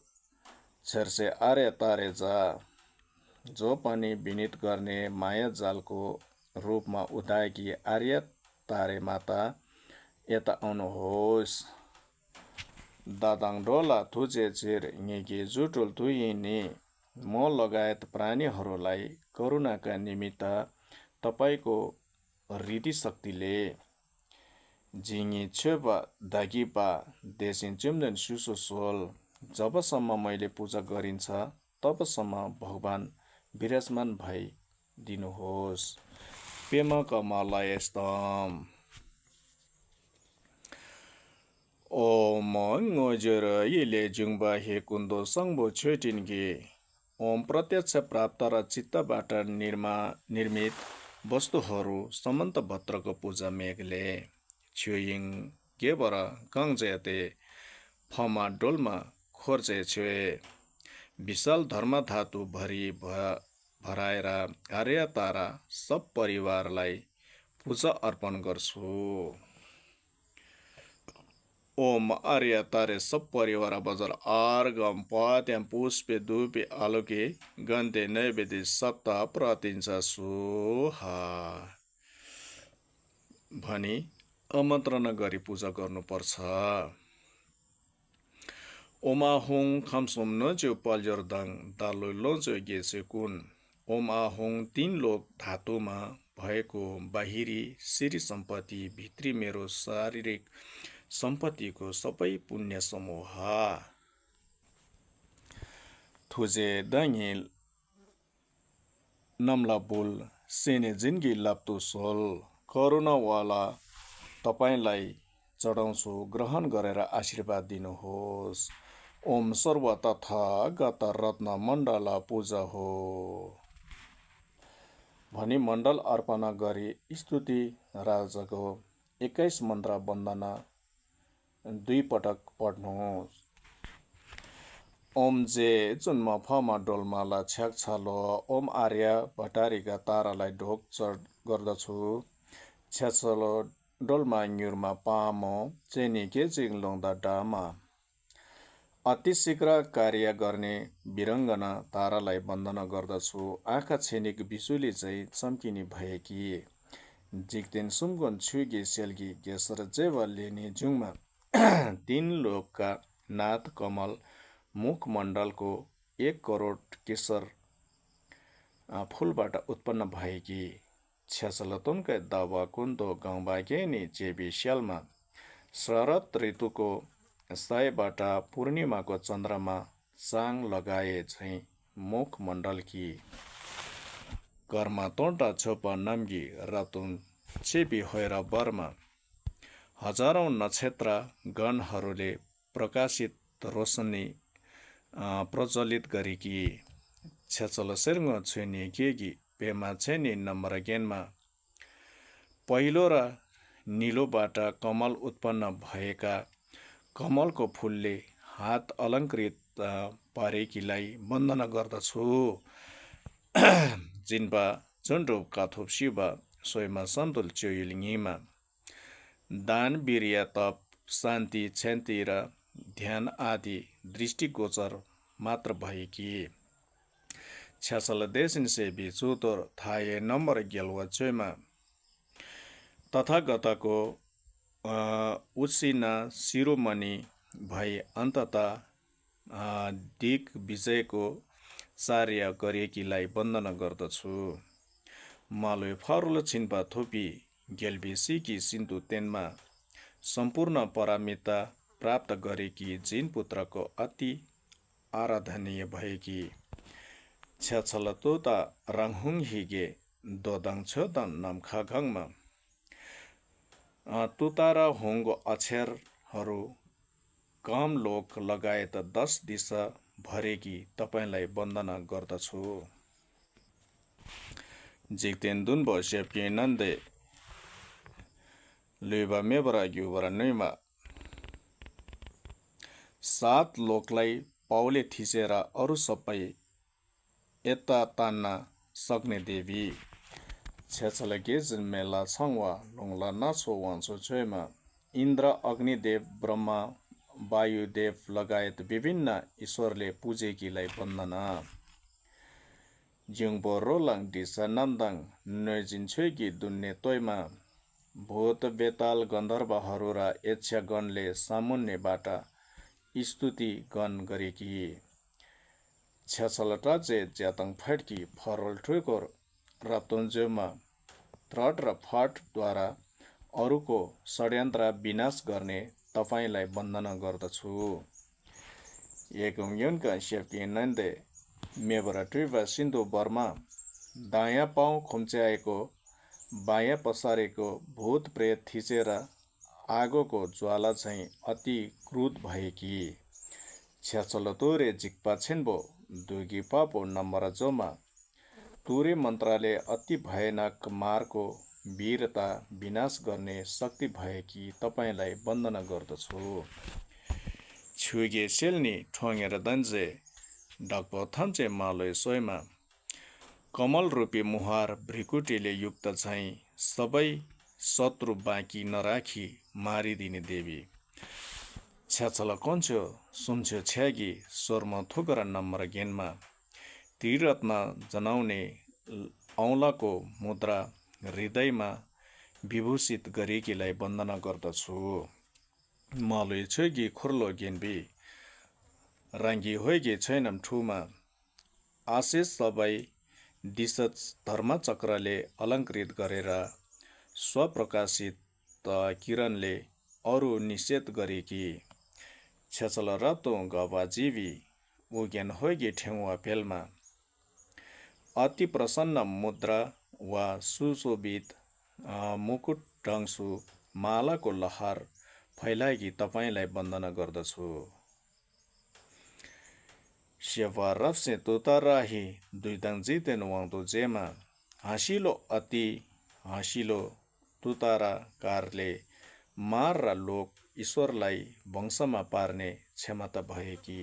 छेर्से आर्य तारे जा जो पनि विनित गर्ने माया जालको रूपमा उदाएकी आर्य तारे माता यता आउनुहोस्। दादाङ डोला थुचे चिर निगे जुटुल तुहिने म लगायत प्राणीहरूलाई करुणाका निमित्त तपाईँको रीति शक्तिले झिङी छेपा धागिपा देशिन चिम्दन सुसो सोल जबसम्म मैले पूजा गरिन्छ तबसम्म भगवान विराजमान भई दिनुहोस्। पेम कमलयस्तम ओम ngojर इले जुङबा हे कुन्दो सङ्बो छेटिन्गे ओम प्रत्यक्ष प्राप्त र चित्तबाट निर्मित वस्तुहरू समन्त भद्रको पूजा मेघले छ्युइङ गेबर गङ्जेते फमा डोलमा खोर्चे छे विशाल धर्म धातु भरि भराएर आर्य तारा सब परिवारलाई पूजा अर्पण गर्छु। ओम आर्य तारे सब परिवार बजार आर्गम पात्याम पुष्पे धुपे आलोके गन्ते नैवेद्य सप्ता प्रतिन्छ सुहा भनी आमन्त्रणा गरी पूजा गर्नुपर्छ। ओमा होङ खामसोम नज्यो पल्जरदाङ दालो लोजो गेसे कुन ओमा होङ 3 लोक धातुमा भएको बाहिरी श्री सम्पत्ति भित्री मेरो शारीरिक सम्पत्तिको सबै पुण्य समूह थुजे दाङे नम्ला बुल सेने जिन्दगी लाप्तु सोल करुणावाला तपाईँलाई चढाउँछु ग्रहण गरेर आशीर्वाद दिनुहोस्। ओम सर्व तथा गत रत्न मण्डल पूजा हो भनी मण्डल अर्पणा गरी स्तुति राजको 21 मन्त्र वन्दना 2 पटक पढ्नुहोस्। ओम जे जुन्म फमा डोलमाला छ्याक छालो ओम आर्य भटारीका तारालाई ढोक चढ गर्दछु छ्याछलो डोलमा न्युरमा पामो चेनी के चिङलोङदा डामा अति शीघ्र कार्य गर्ने वीरङ्गना तारालाई वन्दना गर्दछु। आँखा छेनिक बिजुली चाहिँ चम्किने भएकी जिग्देन सुमगन छुगी सेल्गी गेसर जेव लेने जुङमा 3 लोकका नाथ कमल मुखमण्डलको 1 करोड केसर फूलबाट उत्पन्न भएकी छ्यासलतुनकै दावा कुन्दो गाउँबागेनी जेबी स्यालमा शरद ऋतुको सायबाट पूर्णिमाको चन्द्रमा चाङ लगाए झैँ मुखमण्डलकी कर्मा तोन्टा छोपा नाम्गी रातुन चेपी होएर बर्मा हजारौं नक्षत्र गणहरूले प्रकाशित रोशनी प्रज्वलित गरेकी छ्याचल सेर्ङ छुनी गेगी पेमा छेनी नम्बर गेनमा पहिलो र निलोबाट कमल उत्पन्न भएका कमलको फूलले हात अलङ्कृत पारेकीलाई वन्दना गर्दछु। जिन्बा झुन्डुप काथुप शिवा सोयमा सन्तुल च्योइलिङीमा दान वीर्य तप शान्ति क्षन्ति र ध्यान आदि दृष्टिगोचर मात्र भएकी छ्यासल देशिन सेबी चुतोर थाये नम्बर गेलवा चोयमा तथागतको उसिना शिरोमणि भई अन्तता दिग विजयको कार्य गरेकीलाई वन्दना गर्दछु। मालोय फारुल छिन्पा थोपी गेल्बी सिकी सिन्धु तेनमा सम्पूर्ण परामिता प्राप्त गरेकी जिन पुत्रको अति आराधनीय भएकी छ्याछल तोता राङहुङ हिगे दोदाङ छोदाङ नामखाघङमा तुता र होङको अक्षरहरू काम लोक लगायत 10 दिशा भरेकी तपाईँलाई वन्दना गर्दछु। जिग्देन दुन बस्या नन्दे लुइबा मेबरा ग्युबरा नुइमा 7 लोकलाई पाउले थिचेर अरू सबै यता तान्न सक्ने देवी छेछला गेजन मेला छङवा लुङला नाछो वान्छो छेमा इन्द्र अग्निदेव ब्रह्मा वायुदेव लगायत विभिन्न ईश्वरले पूजेकीलाई वन्दना जिङबो रोलाङ दिसा नामदाङ नजिन छुइकी दुन्ने तोयमा भूत बेताल गन्धर्वहरू र यक्षगणले सामुन्नेबाट स्तुति गण गरेकी छेछलटाचे ज्यातङ फड्की फरल ठुकोर र तुन्जेमा त्रट र फटद्वारा अरूको षड्यन्त्र विनाश गर्ने तपाईलाई वन्दना गर्दछु यगुङयुनका सेप्की नन्दे मेबरा टुइबा सिन्धु बर्मा दायाँ पाउ खुम्च्याएको बायाँ पसारेको भूत प्रेत थिचेर आगोको ज्वाला चाहिँ अति क्रुद्ध भएकी छेछलो तोरे जिक्पा छिन्बो दुगी पापो नम्बर जोमा तुरे मन्त्रले अति भयानक मारको वीरता विनाश गर्ने शक्ति भएकी तपाईलाई वन्दना गर्दछु छुगे सेल्नी ठोङेर दन्जे डक्पो थम्चे मालोय सोयमा कमल रूपी मुहार भ्रिकुटीले युक्त झैँ सबै शत्रु बाँकी नराखी मारिदिने देवी छेछल कन्स्यो सुन्स्यो छ्यागी स्वरमा थुकर नम्बर गेनमा त्रिरत्न जनाउने औँलाको मुद्रा हृदयमा विभूषित गरेकीलाई वन्दना गर्दछु मालोय छोगी खुर्लो गेन्बी राङ्गी होइगे छैनम ठुमा आशेष सबै दिशा धर्मचक्रले अलङ्कृत गरेर स्वप्रकाशित किरणले अरू निषेध गरेकी छेछल रातो गवा जीवी उज्ञान होइगे ठेउवा फेलमा अति प्रसन्न मुद्रा वा सुशोभित मुकुट ढङ्सु मालाको लहर फैलाएकी तपाईलाई वन्दना गर्दछु सेवा रफ्से तुताराही दुईदाङ जितेन वाउँदो जेमा हाँसिलो अति हाँसिलो तुताराकारले मार र लोक ईश्वरलाई वंशमा पार्ने क्षमता भएकी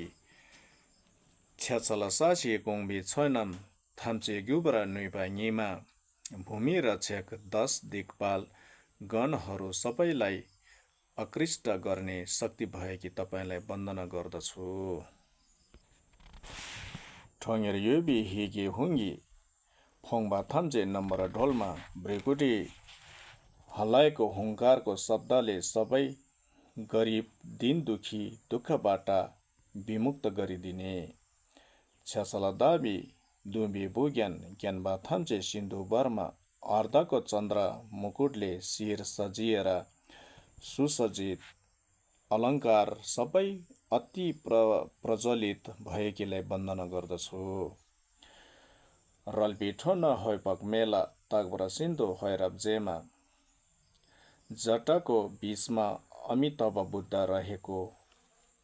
छेछल सासी कोङबी छैनम थाम्चे ग्युबरा नुइपा निमा भूमि रक्षक 10 दिक्पाल गणहरू सबैलाई आकृष्ट गर्ने शक्ति भएकी तपाईलाई वन्दना गर्दछु ठोङेर युबी हिगे हुङ्गी फोङबा थाम्चे नम्बर ढोलमा भ्रिकुटी हलाएको हुङ्कारको शब्दले सबै गरिब दिन दुखी दुःखबाट विमुक्त गरिदिने छेछल दाबी दुबी बुज्ञान ज्ञानबा थाम्चे सिन्धु बर्मा अर्धको चन्द्र मुकुटले शिर सजिएर सुसज्जित अलङ्कार सबै अति प्रज्वलित भएकीलाई वन्दना गर्दछु रल्पीठो न होइपक मेला तगब्र सिन्धु हैरब जेमा जटाको बीचमा अमिताभ बुद्ध रहेको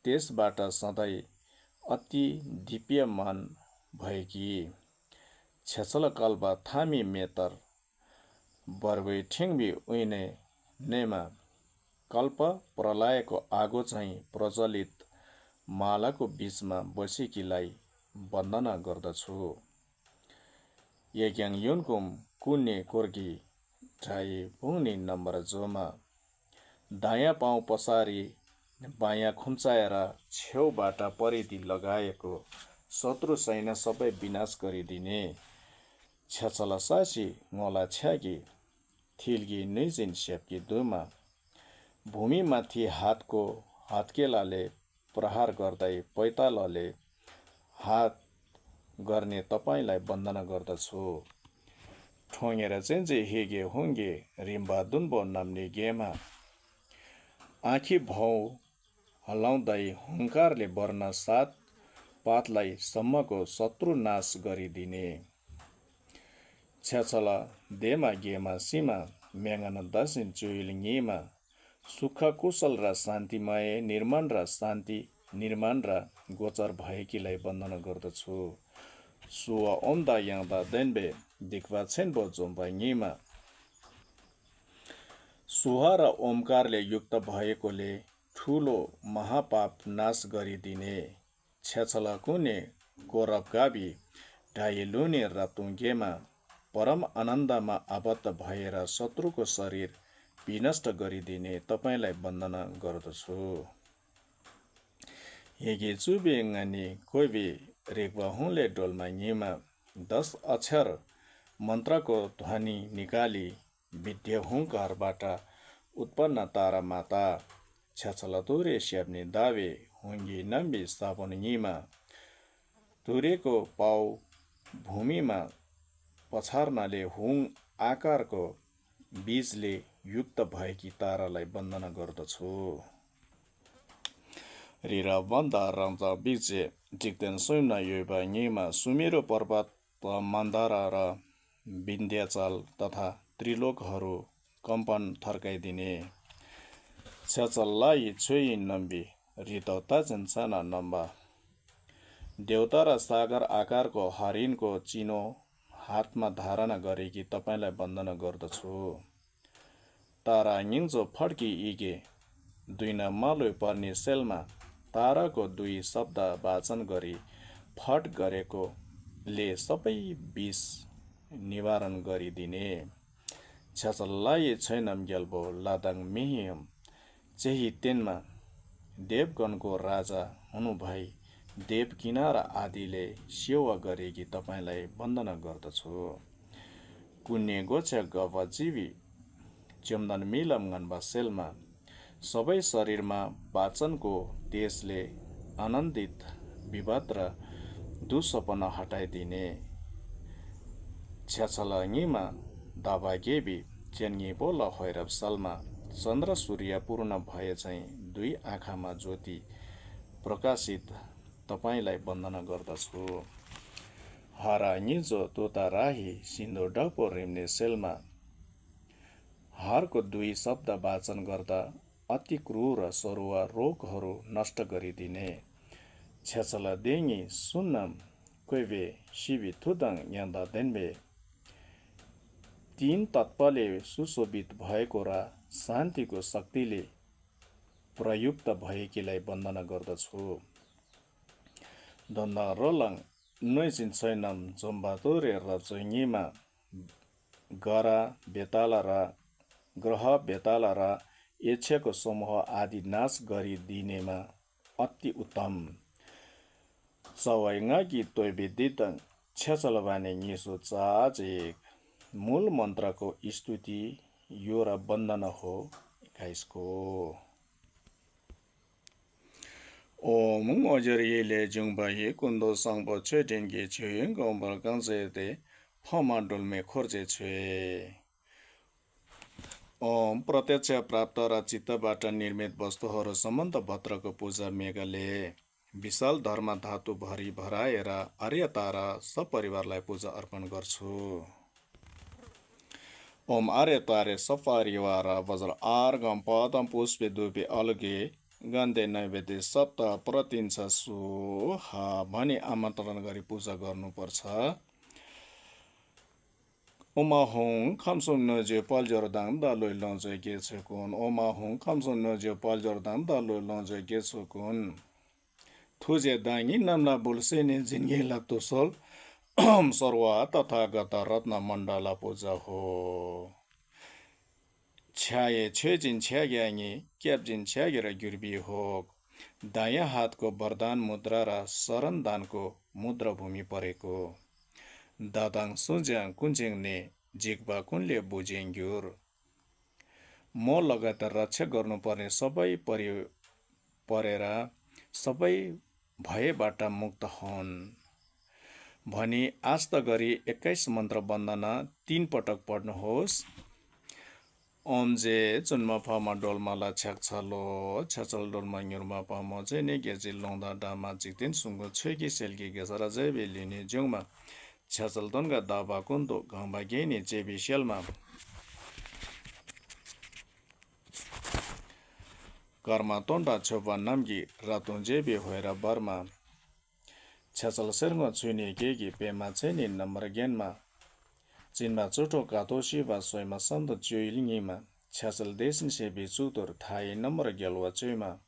त्यसबाट सधैँ अति दिव्यमान भएकी छेछल कल्बा थामी मेतर बर्वे ठिङ्बी उइने नेमा कल्प प्रलयको आगो चाहिँ प्रज्वलित मालाको बीचमा बसेकीलाई वन्दना गर्दछु यज्ञाङ युनकुम कुन्ने कोर्गी ढाई पुङ्नी नम्बर जोमा दायाँ पाउ पसारी बायाँ खुम्चाएर छेउबाट परिधि लगाएको शत्रु सैन्य सबै विनाश गरिदिने छेछल सासी ngola छ्यागी थिल्गी निजिन सेप्की दुमा भूमिमाथि हातको हत्केलाले प्रहार गर्दै पैतालले हात गर्ने तपाईलाई वन्दना गर्दछु ठोङेर चेन्जे हिगे हुङ्गे रिम्बा दुन्बो नाम्ने गेमा आँखी भाउ हलाउँदै हुङ्कारले वर्ण 7 पातलाई सम्मको शत्रु नाश गरिदिने छेछल देमा गेमा सीमा मेङन दसिन चुइलिङीमा सुख कुशल र शान्तिमय निर्माण र शान्ति निर्माण र गोचर भएकीलाई वन्दना गर्दछु सुवा ओम्दा याङदा देनबे दिक्वा छेनबो जोम्बा निमा सुहा र ओमकारले युक्त भएकोले ठुलो महापाप नाश गरिदिने छेछला कुने कोरब गावी ढाइलुने र तुङ्गेमा परम आनन्दमा आबद्ध भएर शत्रुको शरीर विनष्ट गरिदिने तपाईँलाई वन्दना गर्दछु। हेगे चुबे ngani कोइबे रेग्वाहुले डोलमा निमा 10 अक्षर मन्त्रको ध्वनि निकाली विद्या हुङ्कारबाट उत्पन्न तारा माता छ्याछलतुरे स्याप्ने दावे हुङ्गी नम्बी स्थापन निमा तुरेको पाउ भूमिमा पछार्नाले हुङ आकारको बीजले युक्त भएकी तारालाई वन्दना गर्दछु। रिरा बन्दा रङ्जा बीजे जिक्देन सुम्ना योबा निमा सुमेरो पर्वत मन्दारा र विन्ध्याचल तथा त्रिलोकहरू कम्पन थर्काइदिने छ्याचललाई छोइ नम्बी रितौता चन्साना नम्बा देवता र सागर आकारको हरिणको चिनो हातमा धारणा गरेकी तपाईँलाई वन्दना गर्दछु। तारा निङ्जो फड्की इगे दुईना मालोइ पर्ने सेलमा ताराको 2 शब्द वाचन गरी फट गरेको ले सबै विष निवारण गरिदिने छ्याचललाई छैनम ग्याल्बो लादाङ मेहियम चेही तेनमा देवगणको राजा हुनुभई देव किनारा आदिले सेवा गरेकी तपाईँलाई वन्दना गर्दछु। कुन्ने गोच्या गवा जीवी चम्दन मिलम गन्बा सेलमा सबै शरीरमा वाचनको तेजले आनन्दित विवाद र दुसपना हटाइदिने छ्याछलङीमा दावा गेबी चेन्गी बोल हैरब सालमा चन्द्र सूर्य पूर्ण भए चाहिँ 2 आँखामा ज्योति प्रकाशित तपाईँलाई वन्दना गर्दछु। हरा निजो तोता राही सिन्धो डपो रेम्ने सेलमा हारको 2 शब्द वाचन गर्दा अति क्रूर सरुवा रोगहरू नष्ट गरिदिने छेछला देङी सुन्नम कोइबे शिवी थुदङ यान्दा देन्बे 3 तत्त्वले सुशोभित भएको र शान्तिको शक्तिले प्रयुक्त भएकीलाई वन्दना गर्दछु। दन्दा रोलङ नैसिन छैनम जोम्बातोरे र चैङीमा गरा बेताला र ग्रह बेताला र यक्षको समूह आदि नाश गरिदिनेमा अति उत्तम चवाइङाकी तोइबे दितङ छ्याचलबाने निसो चाजेक मूल मन्त्रको स्तुति यो र वन्दना हो 21 को। ओम अजरियले जुङबाही कुन्दो सङ्बो छेटिङ्गे छुइङ गम्बल गन्जेते फमा डुल्मे खोर्जे छुए। ओम प्रत्यक्ष प्राप्त र चित्तबाट निर्मित वस्तुहरू सम्बन्ध भद्रको पूजा मेघले विशाल धर्म धातु भरि भराएर आर्य तारा सपरिवारलाई पूजा अर्पण गर्छु। ओम आर्य तारे सपरिवार वज्र आर्गम पदम पुष्पे दुबे अलगे गन्धे नैवेद्य सप्त प्रतिन्छ सुहा भनी आमन्त्रण गरी पूजा गर्नुपर्छ। ओमा हुङ खामसुङ नजे पालजोरदाङ दालोइ लन्जोइ गेछुकुन ओमा हुङ खामसुङ नजे पालजोरदाङ दालोइ लन्जोइ गेछुकुन थुजे दाङी नाम्ना बुलसेने जिन्गेला तुसल सर्वा तथागत रत्न मण्डला पूजा हो। छ्याए छेजिन छ्याग्याङी क्याप्जिन छ्यागेर गिर्बी होक दायाँ हातको वरदान मुद्रा र शरण दानको मुद्रा भूमि परेको दादाङ सुज्याङ कुन्जिङने जिग्बा कुनले बुझेङ्ग्युर म लगातार रक्षा गर्नुपर्ने सबै परेर सबै भयबाट मुक्त हुन् भनी आस्था गरी 21 मन्त्र वन्दना 3 पटक पढ्नुहोस्। ओम जे चुनमा फमा डोलमाला छ्याक्छलो छ्याचल डोलमा न्युरमा पम जेने गेजिल लोङदा डामा जिक्दिन सुङ्गो छुइकी सेल्की गेसरा जैबे लिने ज्युङमा छ्याचल दनगा दाबा कुन्दो घाँबा गेनी जेबी सेलमा कर्मा तोन्डा छोपा नाम्गी रातुङ जेबी होएर बर्मा छ्याचल सेर्गो छुइने गेगी पेमा छैनी नम्बर गेनमा चिनमा चुटो कातो Shiva सोइमा सन्द च्युइलिङीमा Chasal desin sebi zudur thai namra gelwa chema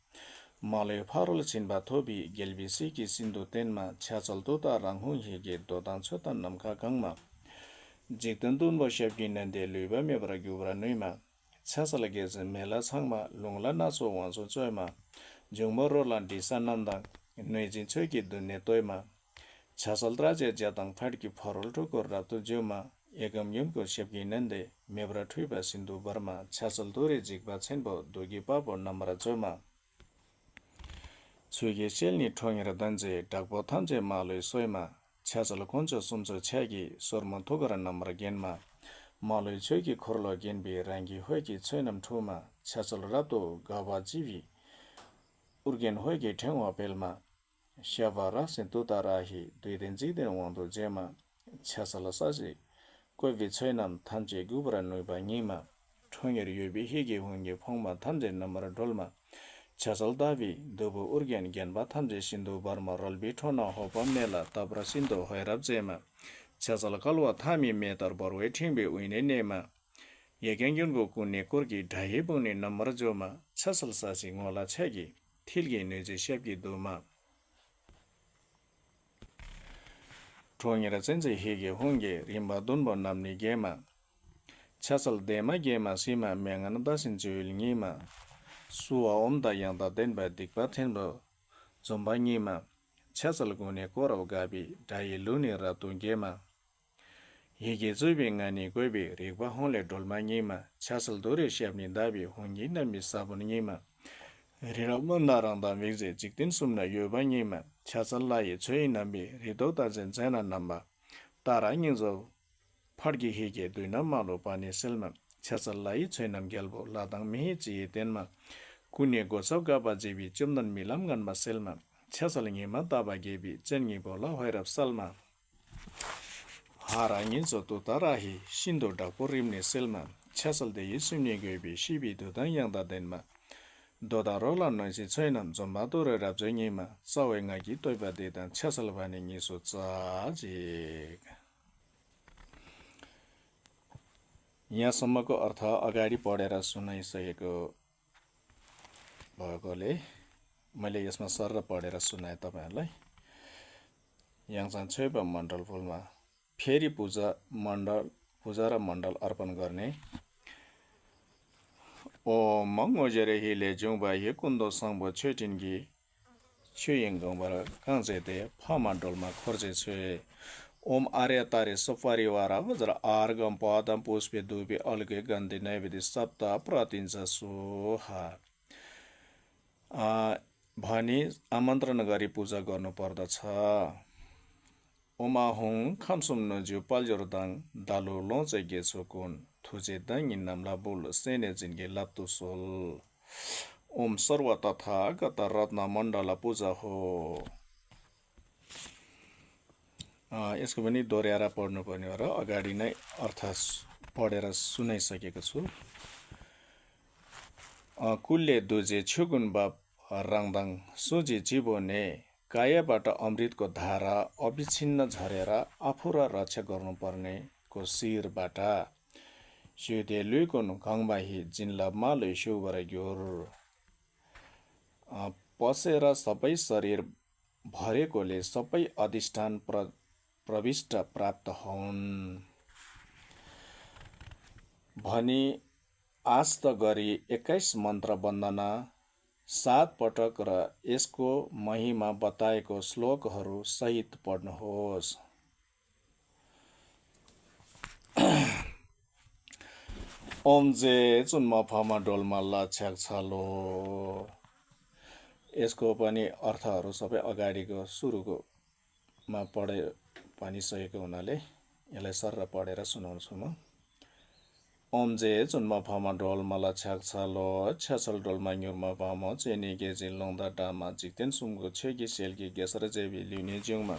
Malay farol chinba thobi gelbisi ki sindu tenma chasal dota ranghung hige dodan chotan namka gangma Jikdan dunbo shepki nande luiba mebra gyubra nuima Chasal gez mela changma lungla naso wanso choima Jungmo rolan disan namdang nuijin choki dunne toima Chasal draje jatang phadki farol tukor rapto joma Egam yumko shepki nande mebra thuiba sindu barma Chasal dore jikba chenbo dogi babo namra choma Tsuge shelni thongira danje dakbo thamje maloi soima Chasal koncho sumcho chagi sorman thogara namra genma Maloi choki khorlo genbi rangi hoiki choinam thuma Chasal rapto gaba jivi urgen hoiki thengwa pelma Shava raksin tuta rahi duiden jikden wangdo jema Chasal sasi koivi choinam thamje gubra nuiba ngima Thongir yubi higi hungi phongma thamje namra dolma Chasal davi dubu urgen genba thamje sindu barma rolbi thona hopa mela tabra sindu hoirab jema Chasal kalwa thami metar barwe thingbe uine nema Yegengyungo kunne korgi dhahi bungne namra joma Chasal sasi ngola chagi thilgi nuji shepgi duma Thongira zenze higi hungi rimba dunbo namni gema Chasal dema gema sima mengana dasin joyil ngima Suwa omda yangda denba dikba tenbo zomba ngima Chasal gune koraw gabi dayi luni raptun gema Higi zubi ngani goibi rikba hongle dolma ngima Chasal dore shepni dabi hongi nami sabun ngima Rirabma narangda vikze jiktin sumna yoba ngima Chasal layi choyi nambi ridokta zen zena namba Tara ngingzo Pharki higi duina malu pani selma Chasal layi choyi nam gelbo ladang mihi chiyi tenma Kunye gosab gaba jibi chumdan milam ganma selma Chasal ngima daba gebi jengi bola hoirab salma Hara ngingzo tuta rahi shindo dakpo rimne selma Chasal de yisumni gebi shibi dudan yangda denma Doda rola noisi choinam zomba dore rabzo ngima Sawe ngaki toiba dedan Chasal bani ngiso tsaajik यहाँसम्मको अर्थ अगाडि पढेर सुनाइसकेको भएकोले मैले यसमा सरर पढेर सुनाएँ तपाईहरुलाई याङसान छोइपा मण्डल फुलमा फेरि पूजा र मण्डल अर्पण गर्ने ओ मंगोजेरे हिले जुङबा कुन्दो संबो छोटिनगी छोयिङगङबा कांजेदे फमण्डलमा खर्जे छोए ओम आर्य तारे सफारीवारा वज्र आर्गम पादम पुष्पे दुबे अलगे गन्धि नैवेद्य सप्ता प्रतिन्छ सोहा भनी आमन्त्रण गरी पूजा गर्नु पर्दछ ओमा हुङ खामसुम नजु पाल्जोरदाङ दालो लोचे गेछोकुन थुजे दाङि नामला बुल सेने जिनगे लाप्तु सोल ओम सर्व तथा गत रत्न मण्डल पूजा हो यसको पनि दोहोर्याएर पढ्नुपर्ने हो र अगाडि नै अर्थ पढेर सुनाइसकेको छु कुल्ले दुजे छुगुन बाप राङदाङ सुजी जीवने कायाबाट अमृतको धारा अविच्छिन्न झरेर आफू र रक्षा गर्नुपर्नेको शिरबाट स्युदे लुइकोन घङबाही जिनला मालै सुबर ग्योर पसेर सबै शरीर भरेकोले सबै अधिष्ठान प्रविष्ट प्राप्त हुन् भनी आस्त गरी 21 मन्त्र वन्दना 7 पटक र यसको महिमा बताएको श्लोकहरू सहित पढ्नुहोस् ओम जे चुनमा फमा डोलमा लाछ्याक छलो यसको पनि अर्थहरू सबै अगाडिको सुरुको मा पढे भनिसकेको हुनाले यसलाई सरर पढेर सुनाउँछु म ओम जे चुनमा फमा डोलमा लाछ्याक छलो छ्यासल डोलमा न्युरमा फमा चेनी गेजी लौंदा डामा जिक्तेन सुमगो छेगी सेलगी गेसर जेबी लिउने ज्यूमा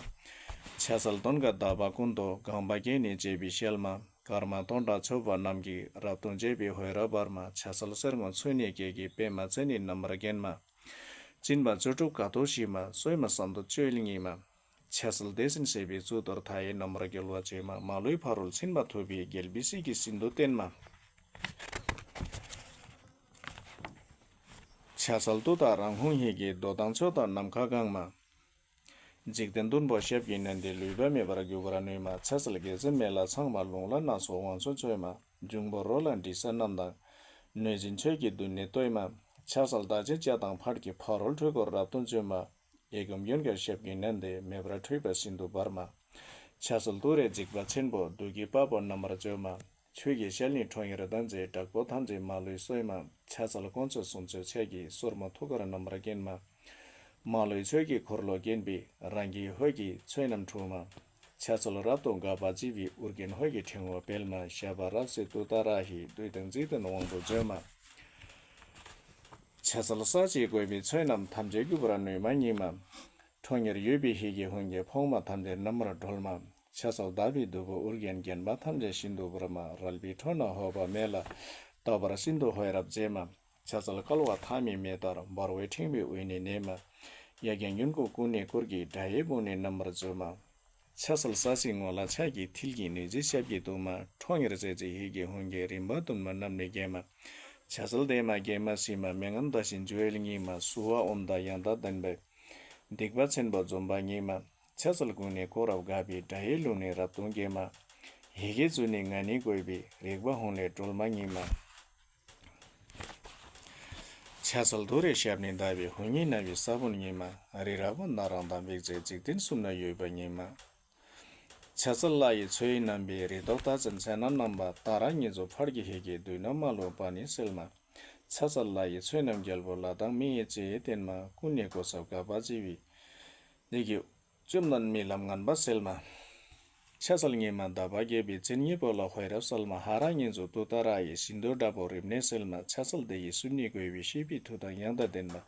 छ्यासल तनका दाबा कुन्दो घम्बा गेनी जेबी सेलमा कर्मा तोंडा छोबा नामगी रातुन जेबी होएर बरमा छ्यासल सर्म छुने केगी पेमा चेनी नम्र गेनमा चिनबा चुटुक कातोशीमा सोइमा सन्दो चोइलिङीमा छ्यासल देशिन सेबी चुतर थाए नम्र गेलवा चेमा मालुई फरुल छिनबा थोबी गेलबिसी की सिन्धु तेनमा छ्यासल तुता रंगहुं हिगे दोदांचो ता नमखागांगमा जिगदेन दुनबो शेपगी नन्दे लुइबा मेबरा ग्युबरा नुइमा छ्यासल गेजे मेला छंगमा लुंगला नासो वांसो चोइमा जुंगबो रोलान दिसा नमदा नैजिन छोइकी दुन्ने तोइमा छ्यासल दाजे च्यातां फाटकी फरोल ठुको राप्तुन चोइमा एगम योनका शेपगी नन्दे मेबरा ठुइबा सिन्धु बर्मा छ्यासल तुरे जिगबा छिनबो दुगी पापो नम्बर चोइमा छुइगी स्यालनी ठोंगेर दन्जे टकबो थाम्जे मालुइ सोइमा छ्यासल कोन्चो सुन्चो छ्यागी सोरमा थुकर नम्बर गेनमा मालुइ छोइगी खोर्लो गेनबी रांगी होगी छोइनम ठुमा छ्यासल रातो गाबा जीवी उर्गेन होगी ठेंगवा पेलमा श्याबा रासे तुताराही दुइदं जिदन वांगबो जोमा छ्यासल साची गोइबी छोइनम थाम्जे गुबरा नुइमा निमा ठोंगेर युबी हिगी होंगे फोंगमा थाम्जे नम्बर ढोलमा छ्यासल दाबी दुबो उर्गेन गेनबा थाम्जे सिन्धु बरमा रलबी ठोना होबा मेला तबरा सिन्धु होइराब जेमा छ्यासल कलवा थामी मेतर बरवे ठिंबी उइने नेमा याग्याङ युनको कुने कुर्गी ढाए बुने नम्बर जोमा छ्यासल सासी ngola छ्यागी थिल्गी निजी स्याबगी तुमा ठोंगेर जेजे हिगे होंगे रिम्बा तुनमा नम्ने गेमा छ्यासल देमा गेमा सीमा मेंगन दसिन जुएलिङीमा सुवा ओमदा यान्दा दनबे दिगबा छेनबो जोम्बा ङीमा छ्यासल गुने कोराव गाबी ढाए लुने राप्तुङ गेमा हिगे जुने ngaनी गोइबी रेगबा होंले टोलमा ङीमा छ्यासल धुरे स्याब्ने दाबी हुँगी नाबी साबुन ङीमा रिराबो नारांदा बेगजे जिगदिन सुम्ना युइबा ङीमा छ्यासल लाई छोइ नम्बी रिदौता जन्स्याना नम्बा तारा ङीजो फड्गी हेगे दुई नम्मालो पानी सेलमा छ्यासल लाई छोइ नम गेलबो लादाङ मिए चे तेनमा कुन्नेको सबका बाजीवी दिगी चुम्दन मिलम ngनबा सेलमा छ्यासल ङीमा दाबा गेबी चिन्ये बोला खोइरा सलमा हारा ङीजो तुताराई सिन्धु डाबो रिब्ने सेलमा छ्यासल देगी सुन्नी गोइबी शिबी थुदा याङ्दा देनमा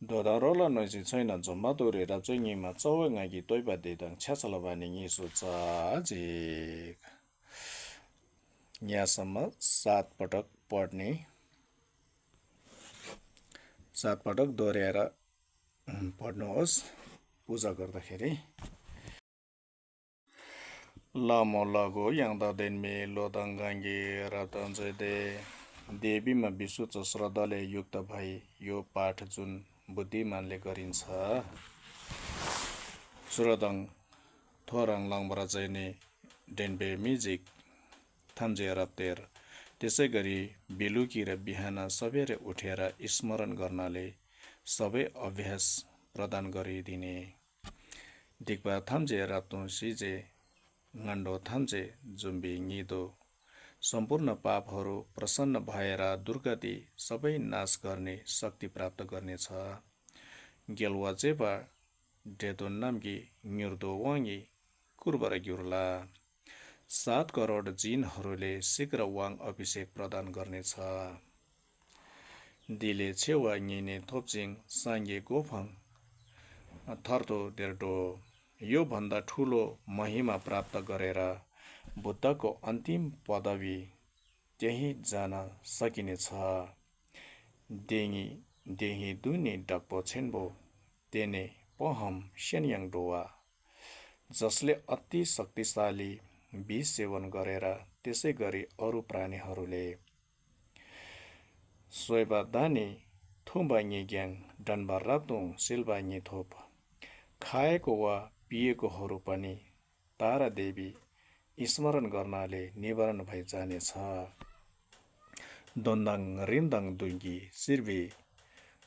दोदा रोला नोइजी छैन जोम्बा दोरे राब्चो ङीमा चौवे ngaगी तोइबा देदाङ छ्यासल बानी ङीसु चाजिक यहाँसम्म 7 पटक पढ्ने 7 पटक दोहोर्याएर पढ्नुहोस् पूजा गर्दाखेरि लामो लगो याङ्दा देनमे लोदङ्गाङ्गे रातञ्जय दे देवीमा विशुच्च श्रद्धाले युक्त भई यो पाठ जुन बुद्धिमानले गरिन्छ सुरदङ थोरङ लङबरा जैने डेनबे म्युजिक थाम्जे रप्तेर त्यसै गरी बेलुकी र बिहान सबेरे उठेर स्मरण गर्नाले सबै अभ्यास प्रदान गरिदिने दिग्बा थाम्जे राप्तुङ सिजे ngando थाम्जे जुम्बी ङिदो सम्पूर्ण पापहरू प्रसन्न भएर दुर्गति सबै नाश गर्ने शक्ति प्राप्त गर्नेछ गेलवा जेबा डेदो नाम्गी ङिर्दो वाङ्गी कुर्बर ग्युर्ला 7 करोड जिनहरूले शीघ्र वाङ अभिषेक प्रदान गर्नेछ दिले छेवा ङिने थोप्चिङ साङ्गे गोफङ थर्तो डेर्टो यो भन्दा ठूलो महिमा प्राप्त गरेर बुद्धको अन्तिम पदवी त्यही जान सकिनेछ देही दुनी डक्पो छेन्बो तेने पहम सेन्याङ डोवा जसले अति शक्तिशाली विष सेवन गरेर त्यसै गरी अरू प्राणीहरूले सोइबा दानी थुम्बा ङिग्याङ डनबा राप्तुङ सिल्बा ङिथोप खाएको वा पिएकोहरू पनि तारा देवी स्मरण गर्नाले निवारण भई जानेछ दोन्दाङ रिन्दाङ दुङ्गी सिर्बी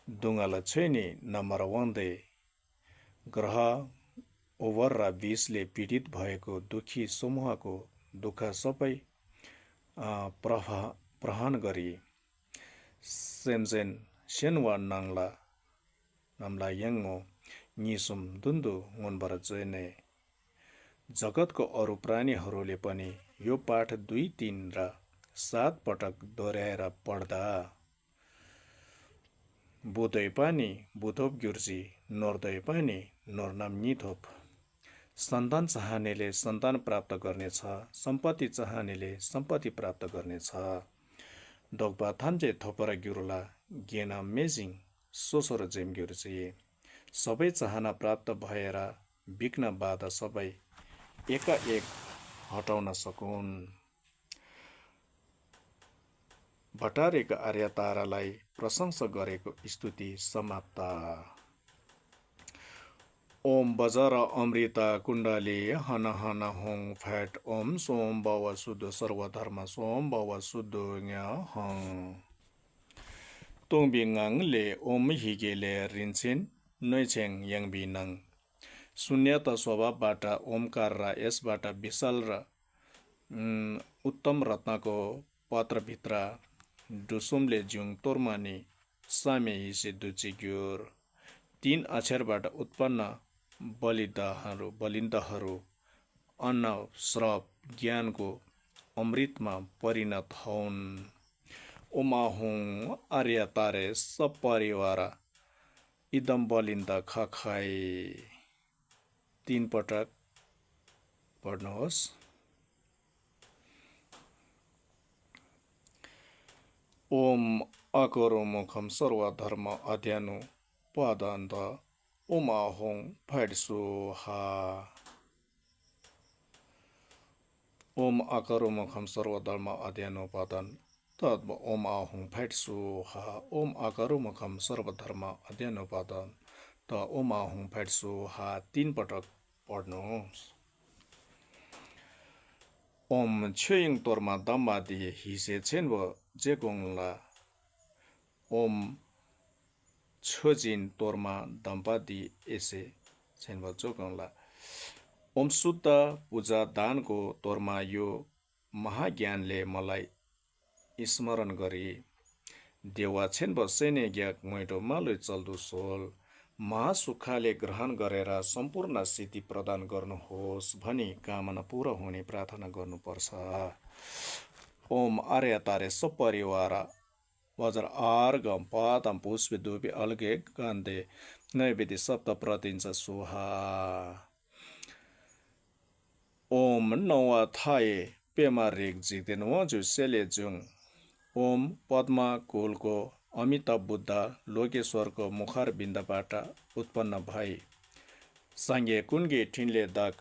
दुङ्गाल छैनी नम्बर वान्दै ग्रह ओभर र विषले पीडित भएको दुखी समूहको दुःख सबै प्रहन गरी सेमजेन सेनवा नाम्ला याङ्गो निसुम दुन्दु nguनबर जोइने जगतको अरू प्राणीहरूले पनि यो पाठ 2, 3 र 7 पटक दोहोर्याएर पढ्दा बुधै पानी बुधोप ग्युर्जी नोर्दै पानी नोर्नाम निथोप सन्तान चाहनेले सन्तान प्राप्त गर्नेछ सम्पत्ति चाहनेले सम्पत्ति प्राप्त गर्नेछ दोग्बा थाम्जे थोपरा ग्युरुला गेना मेजिङ सोसोर जेम ग्युर्जी सबै चाहना प्राप्त भएर विघ्न बाधा सबै एकाएक हटाउन सकुन् भटारेका आर्य तारालाई प्रशंसा गरेको स्तुति समाप्त। ओम बजार अमृता कुण्डली हन हन होङ फ्याट ओम सोम बाव सुदो सर्वधर्म सोम बाव सुदो हङ तोङ बिङाङ ले ओम हिगेले रिन्छिन नैछेङ याङ बिनङ शून्यता स्वभावबाट ओमकार र यसबाट विशाल र उत्तम रत्नको पत्रभित्र डुसुमले जुङ तोर्मानी सामे हिसे दुचिग्योर 3 अक्षरबाट उत्पन्न बलिन्दहरू अन्न श्रप ज्ञानको अमृतमा परिणत हौन्। ओमा हुङ आर्य तारे सब परिवार इदम बलिन्द खखाई 3 पटक पढ्नुहोस्। ओम अकरो मुखम सर्वधर्म अध्यनु पदन्त ओम होङ फैडसो हा ओम अकरो मुखम सर्वधर्म अध्यनु पदन तद ओम होङ फैडसो हा ओम अकरो मुखम सर्वधर्म अध्यनु पदन त ओम होङ फैडसो हा 3 पटक पढ्नुहोस्। ओम छेयङ तोर्मा दम्बादी हिसे छेन्व जेगोङला ओम छोजिन तोर्मा दम्बादी एसे छेन्व जोगोङला ओम शुद्ध पूजा दानको तोर्मा यो महाज्ञानले मलाई स्मरण गरी देवा छेन्व सेने ग्याक मैटो मालु चल्दु सोल महासुखाले ग्रहण गरेर सम्पूर्ण सिद्धि प्रदान गर्नुहोस् भनी कामना पूरा हुने प्रार्थना गर्नुपर्छ। ओम आर्य तारे सपरिवार वज्र आर्गम पादम पुष्प दुबी अलगे गन्धे नैवेद्य सप्त प्रतिन्छ सुहा। ओम नौवा थाए पेमा रेग जिग्देन वजु सेले जुङ ओम पद्मा कुलको अमिताभ बुद्ध लोकेश्वरको मुखार बिन्दबाट उत्पन्न भई साङ्गे कुन्गे ठिनले दाग